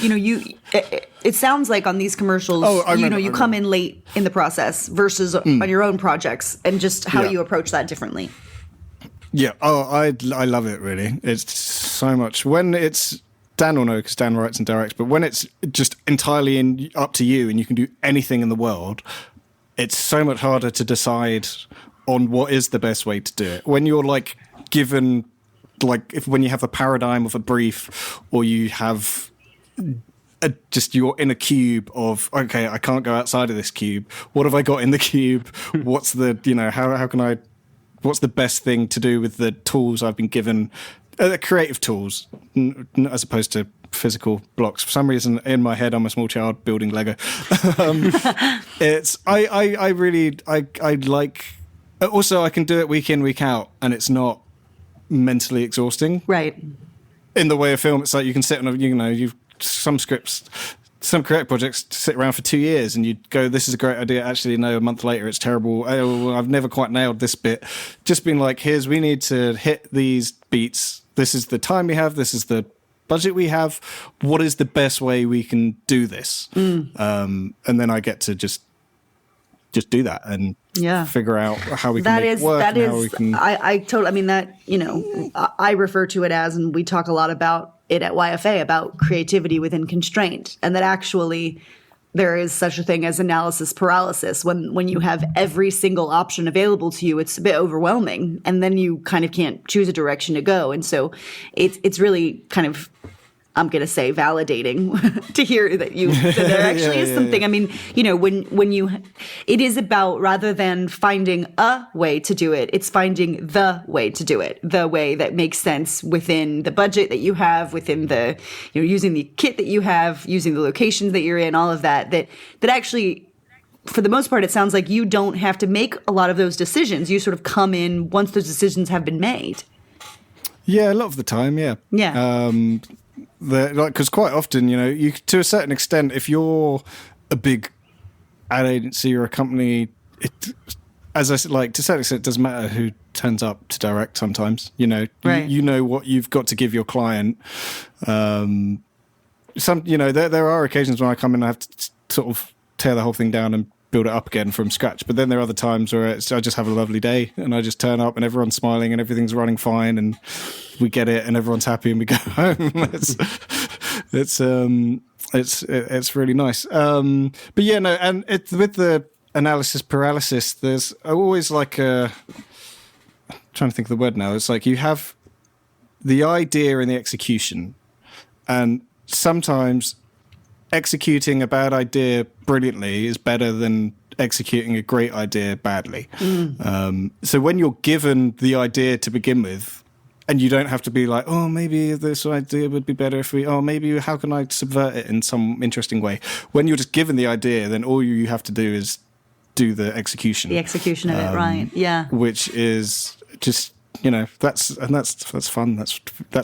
it sounds like on these commercials, you come in late in the process versus on your own projects, and just how you approach that differently. Yeah. Oh, I love it, really. It's so much. When it's, Dan will know because Dan writes and directs, but when it's just entirely up to you and you can do anything in the world, it's so much harder to decide on what is the best way to do it. When you're like given, like when you have the paradigm of a brief, or you have you're in a cube of, okay, I can't go outside of this cube. What have I got in the cube? What's the, how can I, what's the best thing to do with the tools I've been given, creative tools, as opposed to physical blocks. For some reason, in my head, I'm a small child building Lego. I really like, also I can do it week in, week out, and it's not mentally exhausting. Right. In the way of film, it's like you can sit on you've some scripts some creative projects sit around for 2 years and you go, this is a great idea. Actually, no, a month later, it's terrible. Oh, I've never quite nailed this bit. Just being like, we need to hit these beats. This is the time we have. This is the budget we have. What is the best way we can do this? And then I get to just do that and figure out how we can make it work. I totally, I mean, that, you know, I refer to it as, and we talk a lot about it at YFA, about creativity within constraint, and that actually there is such a thing as analysis paralysis. When you have every single option available to you, it's a bit overwhelming, and then you kind of can't choose a direction to go. And so it's really kind of, I'm going to say, validating to hear that there actually is something. I mean, you know, it is about, rather than finding a way to do it, it's finding the way to do it, the way that makes sense within the budget that you have, within the, you know, using the kit that you have, using the locations that you're in, all of that actually, for the most part, it sounds like you don't have to make a lot of those decisions. You sort of come in once those decisions have been made. Yeah, a lot of the time, yeah. Yeah. Because quite often, you know, you, to a certain extent, if you're a big ad agency or a company, as I said, like, to a certain extent, it doesn't matter who turns up to direct sometimes. You know, right. you know what you've got to give your client. You know, there are occasions when I come in and I have to sort of tear the whole thing down and build it up again from scratch. But then there are other times where I just have a lovely day and I just turn up and everyone's smiling and everything's running fine and we get it and everyone's happy and we go home. It's really nice. But yeah, no, and with the analysis paralysis, there's always like I'm trying to think of the word now. It's like you have the idea and the execution, and sometimes executing a bad idea brilliantly is better than executing a great idea badly. So when you're given the idea to begin with, and you don't have to be like, oh, maybe this idea would be better if maybe how can I subvert it in some interesting way? When you're just given the idea, then all you have to do is do the execution. The execution of it, right? Yeah. Which is just, you know, that's fun. That's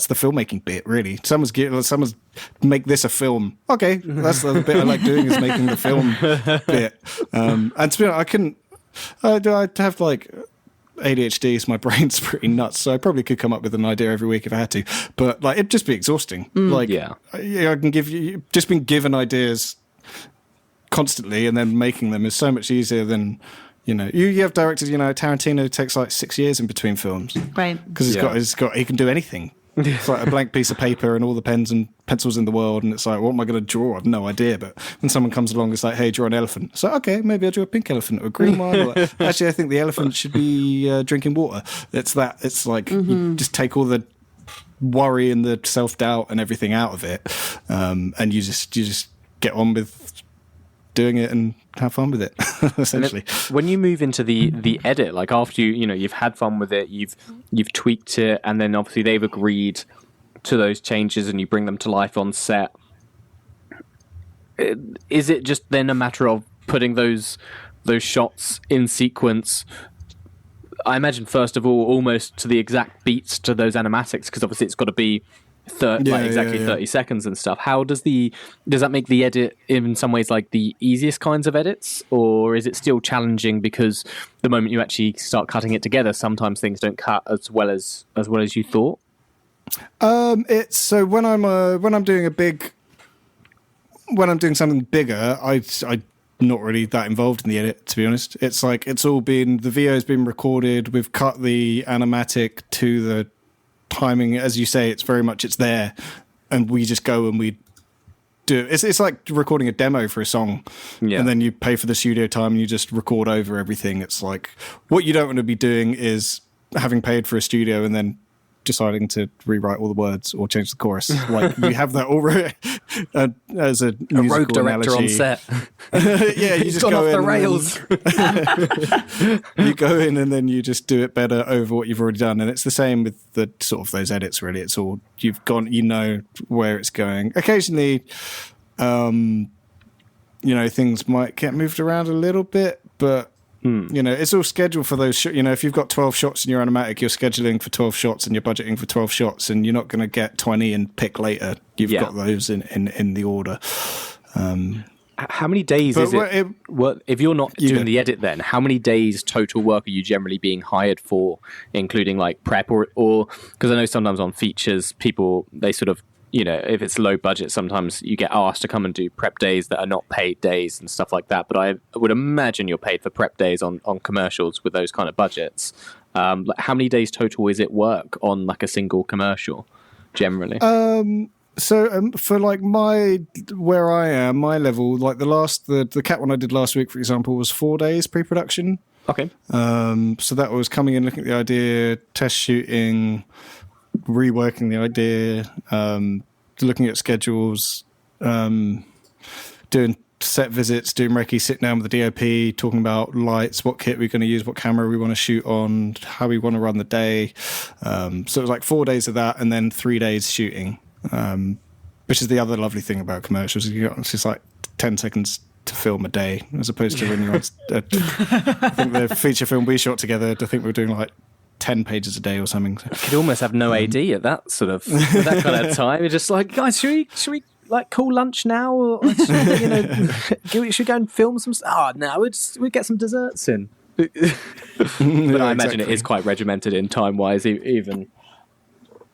the filmmaking bit, really. Someone's make this a film. Okay, that's the bit I like doing, is making the film bit. And to be honest, I have like ADHD, so my brain's pretty nuts. So I probably could come up with an idea every week if I had to, but like it'd just be exhausting. I can give you, just being given ideas constantly and then making them is so much easier than. You know, you have directors. You know, Tarantino takes like 6 years in between films, right? Because he can do anything. It's like a blank piece of paper and all the pens and pencils in the world, and it's like, what am I going to draw? I've no idea. But when someone comes along, it's like, hey, draw an elephant. So okay, maybe I'll draw a pink elephant or a green one. Or actually, I think the elephant should be drinking water. It's that. It's like you just take all the worry and the self-doubt and everything out of it, and you just get on with doing it and have fun with it, essentially. When you move into the edit, like after you've had fun with it, you've tweaked it, and then obviously they've agreed to those changes and you bring them to life on set, is it just then a matter of putting those shots in sequence, I imagine, first of all, almost to the exact beats to those animatics, because obviously it's got to be 30 seconds and stuff. How does that make the edit in some ways like the easiest kinds of edits, or is it still challenging because the moment you actually start cutting it together, sometimes things don't cut as well as you thought? It's so when I'm doing something bigger, I'm not really that involved in the edit, to be honest. It's like the video's been recorded, we've cut the animatic to the timing, as you say, it's there, and we just go and we do it. It's like recording a demo for a song, and then you pay for the studio time and you just record over everything. It's like, what you don't want to be doing is having paid for a studio and then deciding to rewrite all the words or change the chorus. Like, we have that already as a rogue director analogy. On set. Yeah, you just go off in the rails. You go in and then you just do it better over what you've already done. And it's the same with the sort of those edits, really. It's all you've gone, you know where it's going. Occasionally, things might get moved around a little bit, but you know, it's all scheduled for those. If you've got 12 shots in your animatic, you're scheduling for 12 shots and you're budgeting for 12 shots, and you're not going to get 20 and pick later. You've got those in the order. How many days is it? Well, if you're not doing go. the edit, then how many days total work are you generally being hired for, including like prep or because I know sometimes on features people they sort of if it's low budget sometimes you get asked to come and do prep days that are not paid days and stuff like that. But I would imagine you're paid for prep days on commercials with those kind of budgets. Like how many days total is it work on like a single commercial generally? So for like where I am, my level, like the cat one I did last week, for example, was 4 days pre-production. Okay. So that was coming in, looking at the idea, test shooting, reworking the idea, looking at schedules, doing set visits, doing recce, sitting down with the DOP, talking about lights, what kit we're going to use, what camera we want to shoot on, how we want to run the day. So it was like 4 days of that, and then 3 days shooting. Which is the other lovely thing about commercials. It's just like 10 seconds to film a day, as opposed to when you're on, I think the feature film we shot together, I think we were doing like 10 pages a day or something. You could almost have no AD at that sort of that kind of time. You're just like, guys, should we like call lunch now, or should we go and film some stuff? Oh no, we get some desserts in. But I imagine it is quite regimented in time wise, even.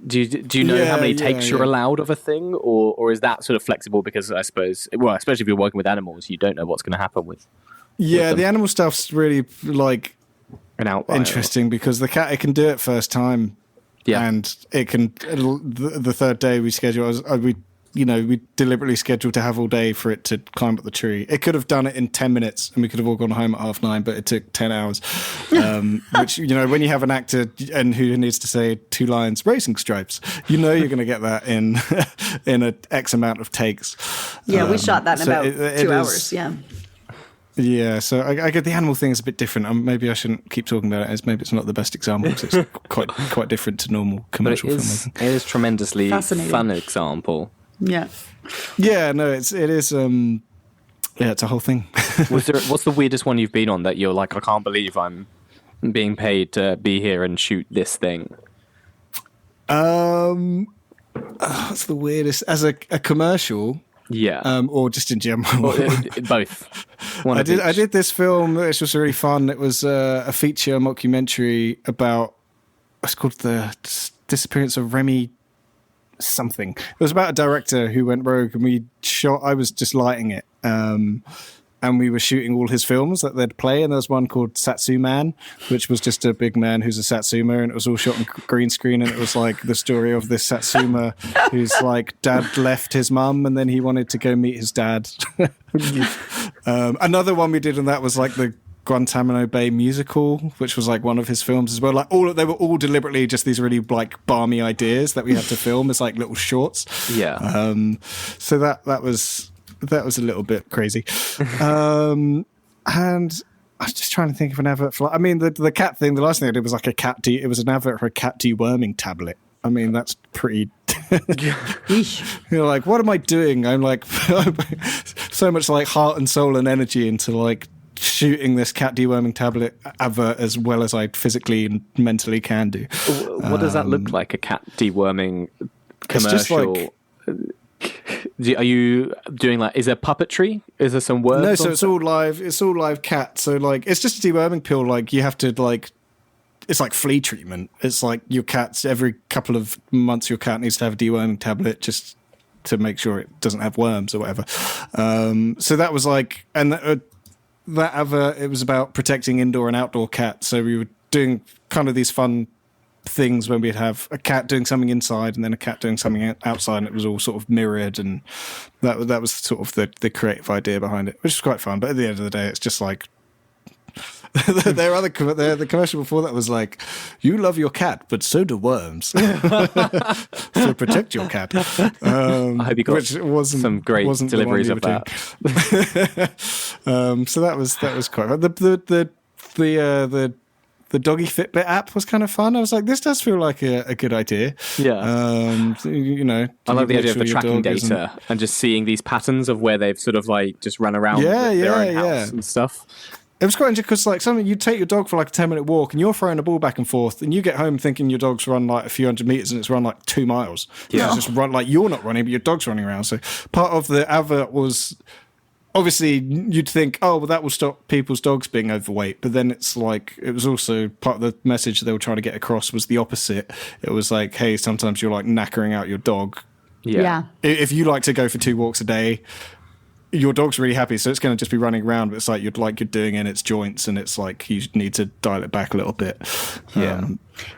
Do you know how many takes you're allowed of a thing, or is that sort of flexible? Because I suppose, especially if you're working with animals, you don't know what's going to happen with. Yeah, the animal stuff's really like an outlier. Interesting because the cat, it can do it first time, and it can. The third day we schedule, we deliberately scheduled to have all day for it to climb up the tree. It could have done it in 10 minutes and we could have all gone home at 9:30, but it took 10 hours. Which, when you have an actor and who needs to say 2 lines, racing stripes, you're going to get that in a X amount of takes. Yeah, we shot that in about 2 hours. Yeah, so I get the animal thing is a bit different. Maybe I shouldn't keep talking about it as maybe it's not the best example because it's quite different to normal commercial filmmaking. It is tremendously fun example. Yeah. Yeah, no, it is. It's a whole thing. What's the weirdest one you've been on that you're like, I can't believe I'm being paid to be here and shoot this thing? What's the weirdest as a commercial? Yeah. Or just in general. Both. I did this film which was really fun. It was a feature mockumentary about it's called The Disappearance of Remy something. It was about a director who went rogue, and I was just lighting it, and we were shooting all his films that they'd play, and there was one called Satsu Man, which was just a big man who's a Satsuma, and it was all shot on green screen, and it was like the story of this Satsuma whose like dad left his mum and then he wanted to go meet his dad. Another one we did, and that was like the Guantanamo Bay musical, which was like one of his films as well. Like they were all deliberately just these really like balmy ideas that we had to film as like little shorts. Yeah. So that was a little bit crazy. And I was just trying to think of an advert for. The cat thing. The last thing I did was like it was an advert for a cat deworming tablet. I mean, that's pretty. You're like, what am I doing? I'm like so much like heart and soul and energy into like shooting this cat deworming tablet advert as well as I physically and mentally can do. What does that look like? A cat deworming commercial? It's just like, are you doing like? Is there puppetry? Is there some words? No, so it's all live. It's all live cat. So like, it's just a deworming pill. Like you have to like, it's like flea treatment. It's like your cat's every couple of months. Your cat needs to have a deworming tablet just to make sure it doesn't have worms or whatever. So that was like, and. That advert, it was about protecting indoor and outdoor cats. So we were doing kind of these fun things when we'd have a cat doing something inside and then a cat doing something outside, and it was all sort of mirrored, and that was sort of the creative idea behind it, which was quite fun. But at the end of the day, it's just like the commercial before that was like, you love your cat, but so do worms. So protect your cat. I hope you got some great deliveries of that. So that was quite fun. The doggy Fitbit app was kind of fun. I was like, this does feel like a good idea. Yeah. I like the idea of the tracking data and just seeing these patterns of where they've sort of like just run around their own house and stuff. It was quite interesting because, like, something you take your dog for like a 10-minute walk, and you're throwing a ball back and forth, and you get home thinking your dog's run like a few hundred meters, and it's run like 2 miles. Yeah, it's just run like you're not running, but your dog's running around. So part of the advert was obviously you'd think, oh, well, that will stop people's dogs being overweight, but then it's like it was also part of the message they were trying to get across was the opposite. It was like, hey, sometimes you're like knackering out your dog. Yeah. If you like to go for 2 walks a day, your dog's really happy, so it's going to just be running around, but it's like you're doing in its joints, and it's like you need to dial it back a little bit.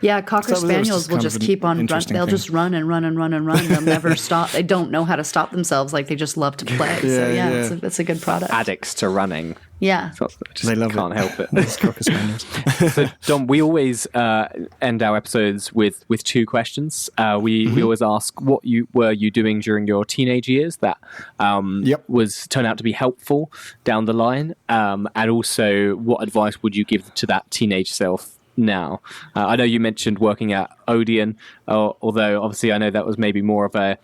Yeah, Cocker Spaniels will just keep on run. They'll just run and run and run and run. They'll never stop. They don't know how to stop themselves. Like, they just love to play. It's a good product. Addicts to running. Yeah. They love can't it. help it. It's Cocker Spaniels. So, Dom, we always end our episodes with 2 questions. We always ask what were you doing during your teenage years that was turned out to be helpful down the line, and also what advice would you give to that teenage self now? I know you mentioned working at Odeon, although obviously I know that was maybe more of a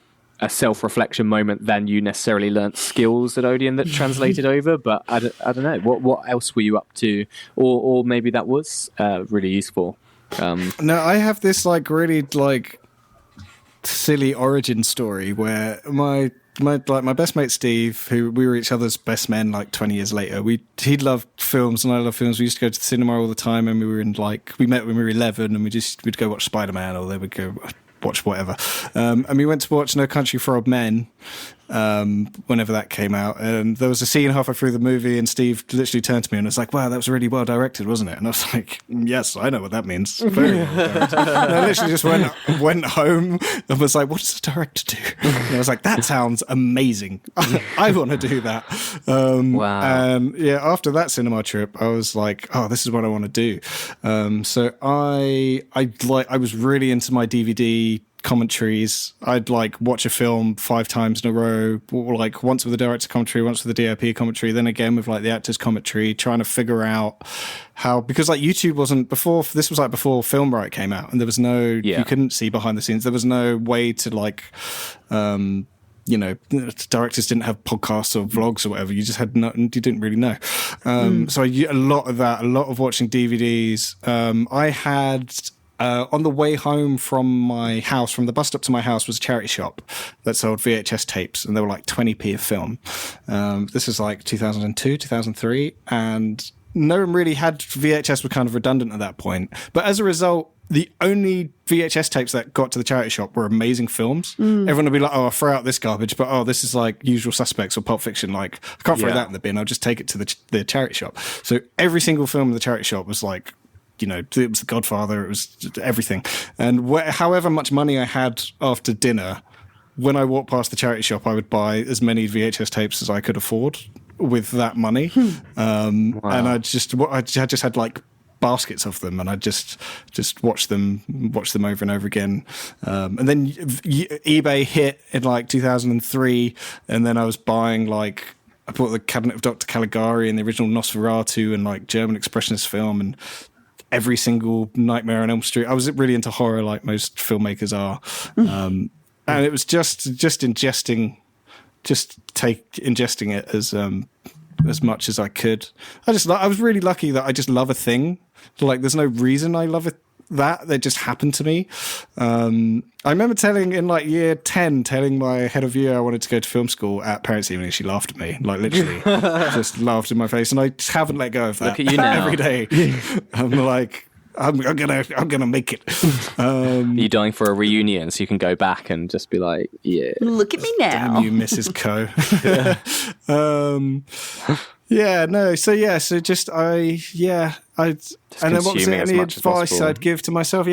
self-reflection moment than you necessarily learnt skills at Odeon that translated over, but I don't know, what else were you up to, or maybe that was really useful. No, I have this like really like silly origin story where my best mate Steve, who we were each other's best men like 20 years later, he loved films and I loved films. We used to go to the cinema all the time, and we met when we were 11, and we'd go watch Spider-Man, or they would go watch whatever. And we went to watch No Country for Old Men whenever that came out. And there was a scene halfway through the movie, and Steve literally turned to me and was like, wow, that was really well directed, wasn't it? And I was like, yes, I know what that means. Very well directed. And I literally just went home and was like, what does the director do? And I was like, that sounds amazing. I want to do that. Wow. And yeah, after that cinema trip, I was like, oh, this is what I want to do. So I was really into my DVD commentaries. I'd like watch a film 5 times in a row, like once with the director commentary, once with the DOP commentary, then again with like the actor's commentary, trying to figure out how, because like YouTube wasn't before, this was like before Filmbright came out, and there was no, you couldn't see behind the scenes. There was no way to like, directors didn't have podcasts or vlogs or whatever. You just had you didn't really know. So a lot of watching DVDs. I had, on the way home from the bus stop to my house was a charity shop that sold VHS tapes, and they were like 20p a film. This was like 2002, 2003, and no one really had VHS, were kind of redundant at that point. But as a result, the only VHS tapes that got to the charity shop were amazing films. Everyone would be like, oh, I'll throw out this garbage, but this is like Usual Suspects or Pulp Fiction. Like, I can't throw that in the bin. I'll just take it to the charity shop. So every single film in the charity shop was like, it was The Godfather, it was everything. And however much money I had after dinner, when I walked past the charity shop, I would buy as many VHS tapes as I could afford with that money. And I just had like baskets of them, and I just watched them over and over again. And then eBay hit in like 2003, and then I was buying like, I bought the Cabinet of Dr. Caligari and the original Nosferatu and like German Expressionist film and every single Nightmare on Elm Street. I was really into horror, like most filmmakers are, and it was just ingesting it as much as I could. I was really lucky that I just love a thing. Like, there's no reason I love it. That just happened to me. I remember in like year 10, telling my head of year I wanted to go to film school at parents' evening. She laughed at me, like literally just laughed in my face, and I haven't let go of that. Look at you now. Every day. I'm like, I'm gonna make it. You're dying for a reunion, so you can go back and just be like, yeah, look at me now. Damn you, Mrs. Coe. So just and then what was it? Any advice I'd give to myself?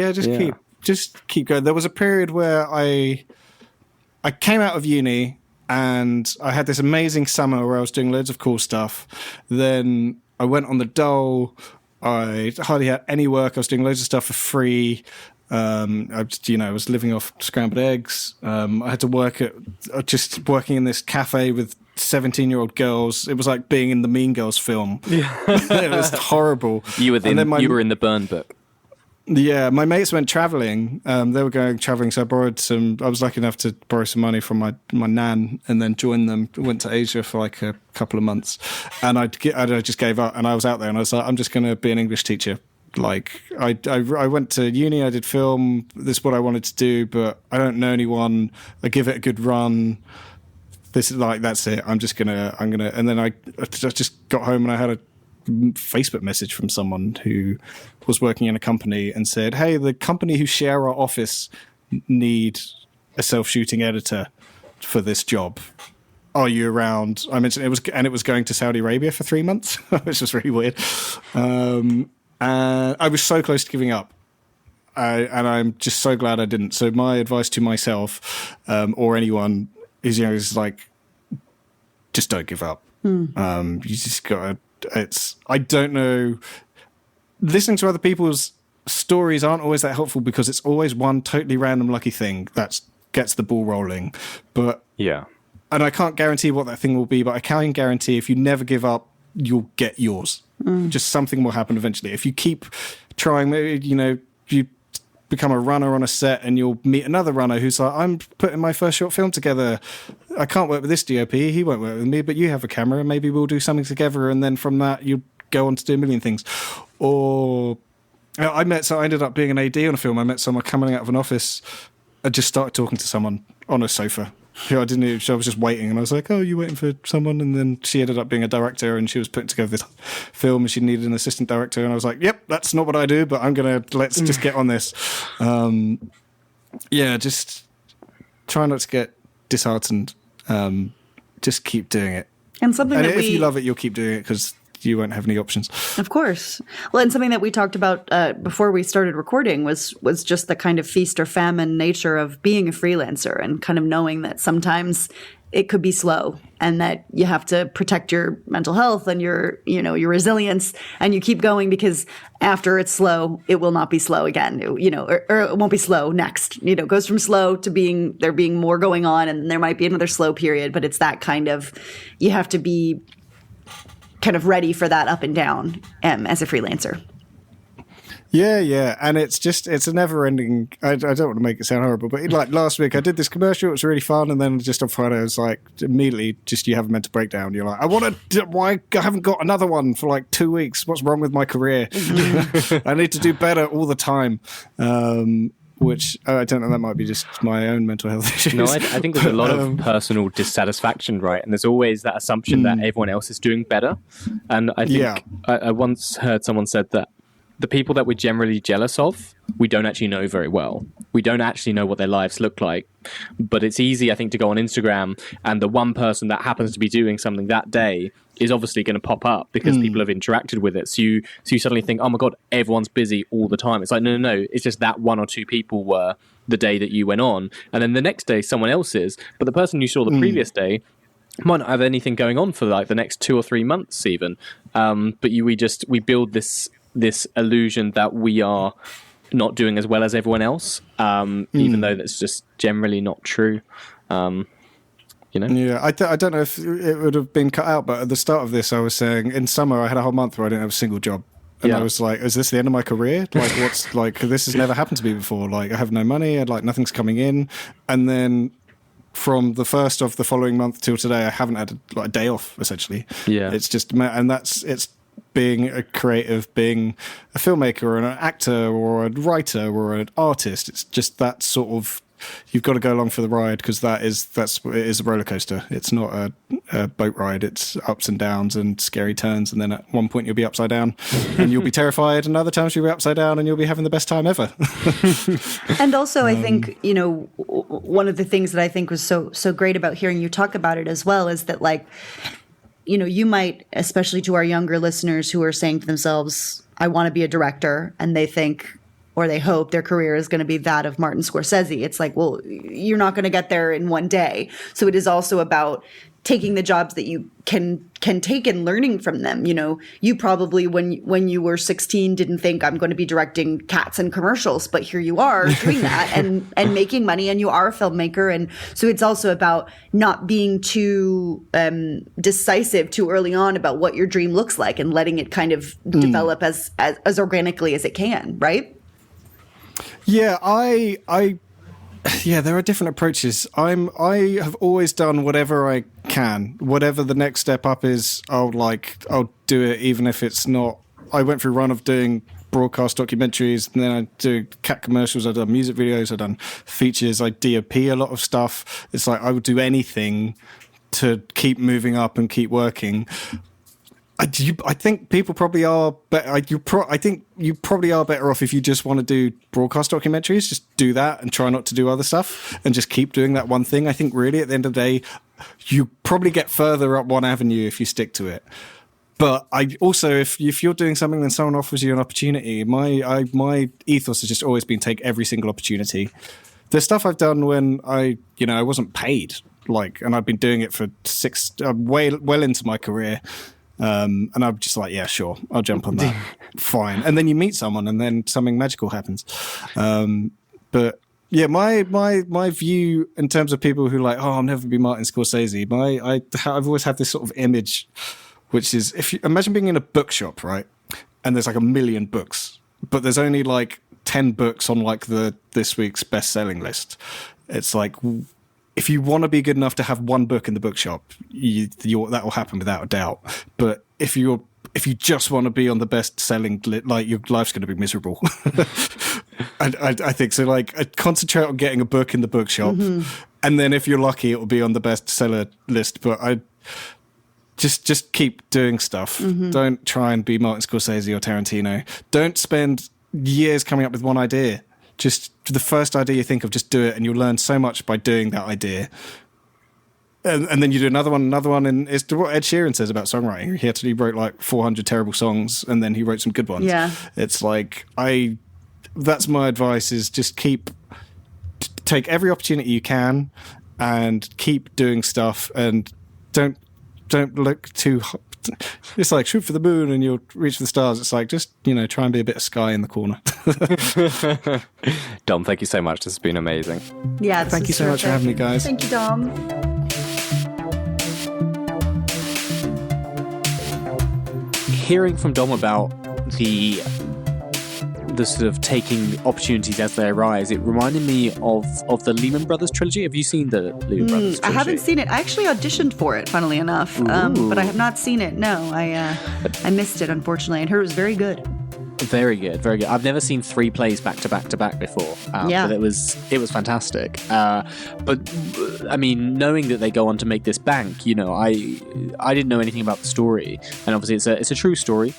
Just keep going. There was a period where I came out of uni and I had this amazing summer where I was doing loads of cool stuff. Then I went on the dole. I hardly had any work. I was doing loads of stuff for free. I was living off scrambled eggs. I had to work working in this cafe with 17-year-old girls. It was like being in the Mean Girls film. Yeah. It was horrible. You were in the burn book. Yeah, my mates went traveling. They were going traveling, so I was lucky enough to borrow some money from my nan and then join them. Went to Asia for like a couple of months, and I just gave up. And I was out there, and I was like, I'm just going to be an English teacher. Like I went to uni, I did film. This is what I wanted to do, but I don't know anyone. I give it a good run. This is like, that's it. I'm gonna. And then I just got home and I had a Facebook message from someone who was working in a company and said, hey, the company who share our office need a self-shooting editor for this job. Are you around? I mentioned it was going to Saudi Arabia for 3 months, which was really weird. And I was so close to giving up. And I'm just so glad I didn't. So my advice to myself, or anyone is like, just don't give up. You just gotta, I don't know. Listening to other people's stories aren't always that helpful because it's always one totally random lucky thing that gets the ball rolling. But yeah, and I can't guarantee what that thing will be, but I can guarantee if you never give up, you'll get yours. Just something will happen eventually. If you keep trying, maybe, you become a runner on a set and you'll meet another runner who's like, I'm putting my first short film together. I can't work with this DOP. He won't work with me, but you have a camera and maybe we'll do something together. And then from that, you go on to do a million things. Or I ended up being an AD on a film. I met someone coming out of an office. I just started talking to someone on a sofa who I was just waiting. And I was like, oh, you waiting for someone? And then she ended up being a director and she was putting together this film and she needed an assistant director. And I was like, yep, that's not what I do, but let's just get on this. Just try not to get disheartened. Just keep doing it. And if you love it, you'll keep doing it because you won't have any options. Of course. Well, and something that we talked about before we started recording was just the kind of feast or famine nature of being a freelancer and kind of knowing that sometimes it could be slow and that you have to protect your mental health and your resilience, and you keep going because after it's slow, it will not be slow again, or it won't be slow next. It goes from slow to there being more going on, and there might be another slow period, but it's that kind of, you have to be kind of ready for that up and down as a freelancer. Yeah. And it's a never ending, I don't want to make it sound horrible, but like last week I did this commercial, it was really fun. And then just on Friday, I was like, immediately just, you have a mental breakdown. You're like, why I haven't got another one for like 2 weeks. What's wrong with my career? I need to do better all the time. Which I don't know, that might be just my own mental health issues. No, I think there's a lot of personal dissatisfaction, right? And there's always that assumption that everyone else is doing better. And I think I once heard someone said that the people that we're generally jealous of, we don't actually know very well. We don't actually know what their lives look like. But it's easy, I think, to go on Instagram and the one person that happens to be doing something that day is obviously going to pop up because people have interacted with it. So you suddenly think, oh my God, everyone's busy all the time. It's like, no. It's just that one or two people were the day that you went on. And then the next day, someone else is. But the person you saw the previous day might not have anything going on for like the next 2 or 3 months even. But we build this illusion that we are not doing as well as everyone else, even though that's just generally not true. Yeah, I don't know if it would have been cut out, but at the start of this, I was saying in summer I had a whole month where I didn't have a single job. And I was like, is this the end of my career? Like, this has never happened to me before. Like, I have no money, nothing's coming in. And then from the first of the following month till today, I haven't had a day off, essentially. Yeah. It's just, and it's being a creative, being a filmmaker or an actor or a writer or an artist. It's just that sort of, you've got to go along for the ride because it is a roller coaster. It's not a boat ride. It's ups and downs and scary turns. And then at one point you'll be upside down and you'll be terrified. And other times you'll be upside down and you'll be having the best time ever. And also I think, one of the things that I think was so great about hearing you talk about it as well is that you might, especially to our younger listeners who are saying to themselves, I want to be a director, and they think or they hope their career is going to be that of Martin Scorsese. It's like, well, you're not going to get there in one day. So it is also about taking the jobs that you can take and learning from them. You probably when you were 16 didn't think I'm going to be directing cats and commercials, but here you are doing that and making money, and you are a filmmaker. And so it's also about not being too decisive too early on about what your dream looks like and letting it kind of develop as organically as it can, right? Yeah, yeah, there are different approaches. I have always done whatever I can, whatever the next step up is. I'll do it, even if it's not. I went through a run of doing broadcast documentaries, and then I do cat commercials. I've done music videos. I've done features. I DOP a lot of stuff. It's like I would do anything to keep moving up and keep working. I think people probably are better. I think you probably are better off if you just want to do broadcast documentaries. Just do that and try not to do other stuff and just keep doing that one thing. I think really at the end of the day, you probably get further up one avenue if you stick to it. But I also, if you're doing something and someone offers you an opportunity, my ethos has just always been take every single opportunity. There's stuff I've done when I wasn't paid, and I've been doing it for well into my career. And I'm just like, yeah, sure, I'll jump on that. Fine. And then you meet someone and then something magical happens. But yeah, my view in terms of people who I'll never be Martin Scorsese. I've always had this sort of image, which is, if you imagine being in a bookshop, right? And there's 1 million books, but there's only 10 books on this week's best-selling list. It's like, if you want to be good enough to have one book in the bookshop, that will happen without a doubt. But if you just want to be on the best-selling, your life's going to be miserable. I think so. Concentrate on getting a book in the bookshop, and then if you're lucky, it will be on the bestseller list. But I just keep doing stuff. Don't try and be Martin Scorsese or Tarantino. Don't spend years coming up with one idea. Just the first idea you think of, just do it, and you'll learn so much by doing that idea. And then you do another one, and it's what Ed Sheeran says about songwriting. He wrote 400 terrible songs, and then he wrote some good ones. Yeah. It's that's my advice, is just take every opportunity you can and keep doing stuff, and don't look too hot. It's shoot for the moon and you'll reach for the stars. It's just, try and be a bit of sky in the corner. Dom, thank you so much. This has been amazing. Yeah, thank you so much for having me, guys. Thank you, Dom. Hearing from Dom about the sort of taking opportunities as they arise, it reminded me of the Lehman Brothers trilogy. Have you seen the Lehman Brothers trilogy? I haven't seen it. I actually auditioned for it, funnily enough, but I have not seen it. No, I missed it, unfortunately. And heard it was very good. Very good, very good. I've never seen 3 plays back to back to back before. Yeah. But it was fantastic. But I mean, knowing that they go on to make this bank, I didn't know anything about the story, and obviously it's a true story.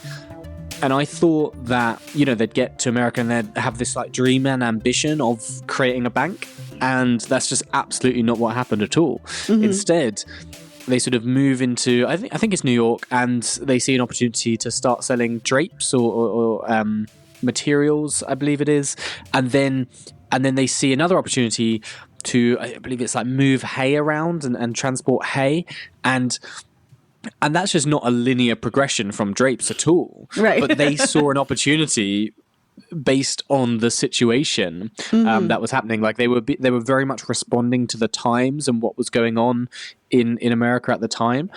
And I thought that, they'd get to America and they'd have this dream and ambition of creating a bank. And that's just absolutely not what happened at all. Instead, they sort of move into, I think it's New York, and they see an opportunity to start selling drapes or materials, I believe it is. And then they see another opportunity to, I believe it's move hay around and transport hay. And that's just not a linear progression from drapes at all. Right. But they saw an opportunity based on the situation that was happening. They were very much responding to the times and what was going on in America at the time.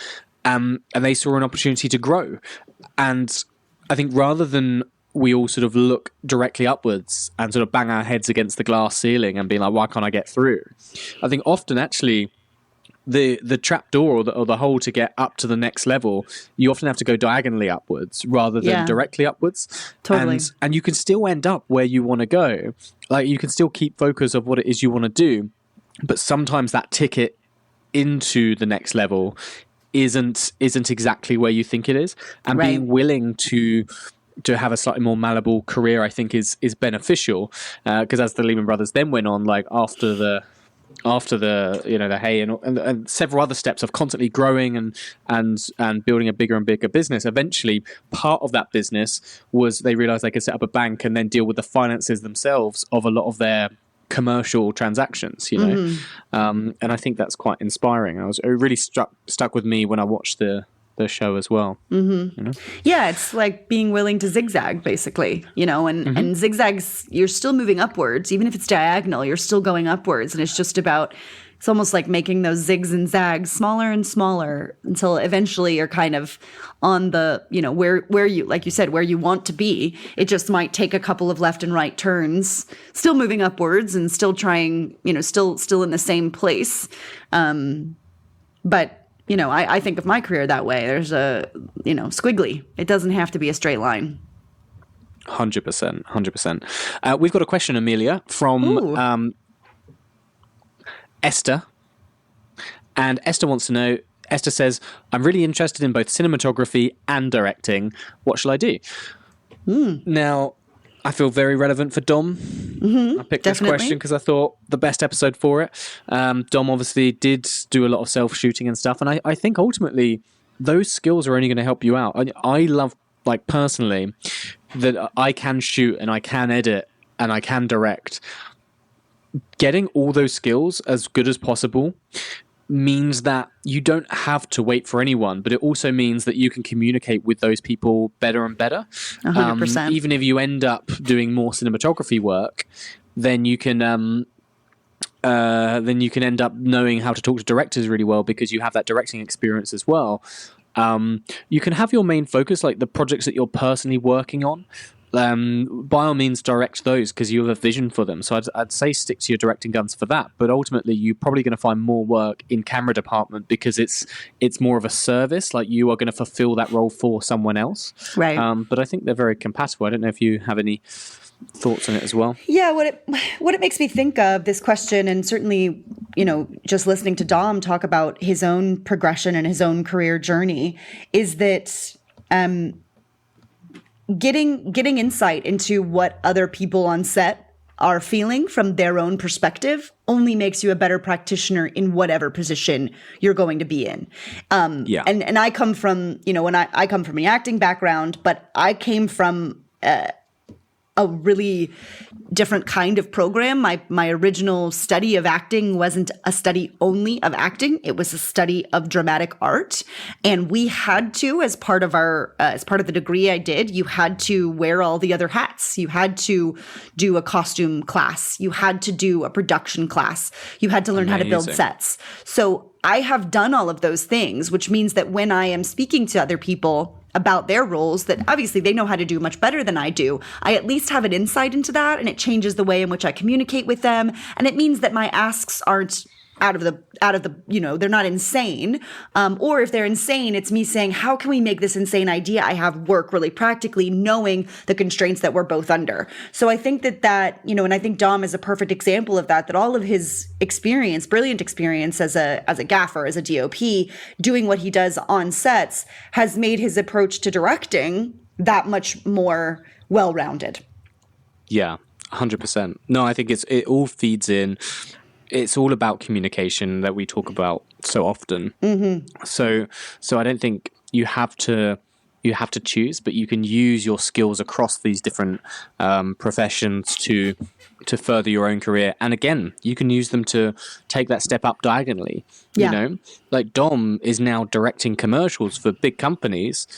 And they saw an opportunity to grow. And I think rather than we all sort of look directly upwards and sort of bang our heads against the glass ceiling and be like, why can't I get through? I think often actually the trap door or the hole to get up to the next level, you often have to go diagonally upwards rather than directly upwards. Totally. And you can still end up where you want to go. You can still keep focus of what it is you want to do, but sometimes that ticket into the next level isn't exactly where you think it is. And being willing to have a slightly more malleable career, I think is beneficial. Because as the Lehman Brothers then went on, after the the hay and several other steps of constantly growing and building a bigger and bigger business, eventually part of that business was they realized they could set up a bank and then deal with the finances themselves of a lot of their commercial transactions, and I think that's quite inspiring. It really stuck with me when I watched the show as well. Yeah, it's like being willing to zigzag, basically, and zigzags, you're still moving upwards. Even if it's diagonal, you're still going upwards. And it's just about It's almost like making those zigs and zags smaller and smaller until eventually you're kind of on the, where you, like you said, where you want to be. It just might take a couple of left and right turns, still moving upwards and still trying, still in the same place. But, I think of my career that way. There's a, squiggly. It doesn't have to be a straight line. 100%. We've got a question, Amelia, from Esther. And Esther wants to know, Esther says, I'm really interested in both cinematography and directing. What shall I do? Now, I feel very relevant for Dom. I picked this question because I thought the best episode for it. Dom obviously did do a lot of self-shooting and stuff. And I think ultimately those skills are only going to help you out. I love, personally, that I can shoot and I can edit and I can direct. Getting all those skills as good as possible means that you don't have to wait for anyone, but it also means that you can communicate with those people better and better. 100%. Even if you end up doing more cinematography work, then you can end up knowing how to talk to directors really well because you have that directing experience as well. You can have your main focus, like the projects that you're personally working on. By all means, direct those because you have a vision for them. So I'd say stick to your directing guns for that. But ultimately, you're probably going to find more work in camera department because it's more of a service. Like you are going to fulfill that role for someone else. Right. But I think they're very compatible. I don't know if you have any thoughts on it as well. Yeah, what it makes me think of this question, and certainly, just listening to Dom talk about his own progression and his own career journey, is that getting insight into what other people on set are feeling from their own perspective only makes you a better practitioner in whatever position you're going to be in. And I come from, I come from an acting background, but I came from a really different kind of program. My original study of acting wasn't a study only of acting. It was a study of dramatic art. And we had to, as part of the degree I did, you had to wear all the other hats. You had to do a costume class. You had to do a production class. You had to learn how to build sets. So I have done all of those things, which means that when I am speaking to other people about their roles that obviously they know how to do much better than I do, I at least have an insight into that, and it changes the way in which I communicate with them. And it means that my asks aren't out of the, they're not insane. Or if they're insane, it's me saying, how can we make this insane idea I have work really practically, knowing the constraints that we're both under? So I think that, and I think Dom is a perfect example of that all of his experience, brilliant experience as a gaffer, as a DOP, doing what he does on sets has made his approach to directing that much more well-rounded. Yeah, 100%. No, I think it all feeds in. It's all about communication that we talk about so often. Mm-hmm. So I don't think you have to choose, but you can use your skills across these different professions to further your own career. And again, you can use them to take that step up diagonally. Yeah. Like Dom is now directing commercials for big companies,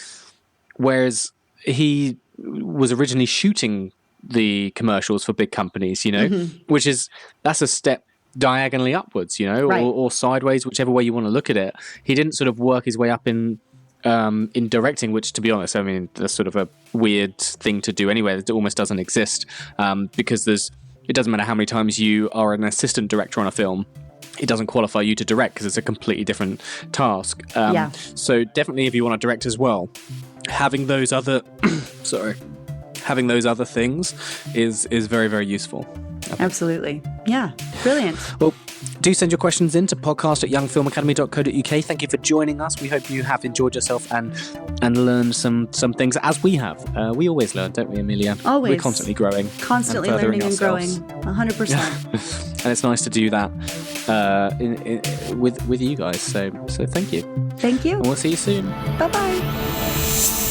whereas he was originally shooting the commercials for big companies, mm-hmm. That's a step diagonally upwards, right. or sideways, whichever way you want to look at it. He didn't sort of work his way up in directing, which, to be honest, I mean, that's sort of a weird thing to do anyway. It almost doesn't exist because it doesn't matter how many times you are an assistant director on a film. It doesn't qualify you to direct because it's a completely different task. So definitely, if you want to direct as well, having those other things is very, very useful. Absolutely. Yeah. Brilliant. Well, do send your questions in to podcast@youngfilmacademy.co.uk. Thank you for joining us. We hope you have enjoyed yourself and learned some things, as we have. We always learn, don't we, Amelia? Always. We're constantly growing. Constantly learning and growing. 100%. And it's nice to do that with you guys. So thank you. Thank you. And we'll see you soon. Bye-bye.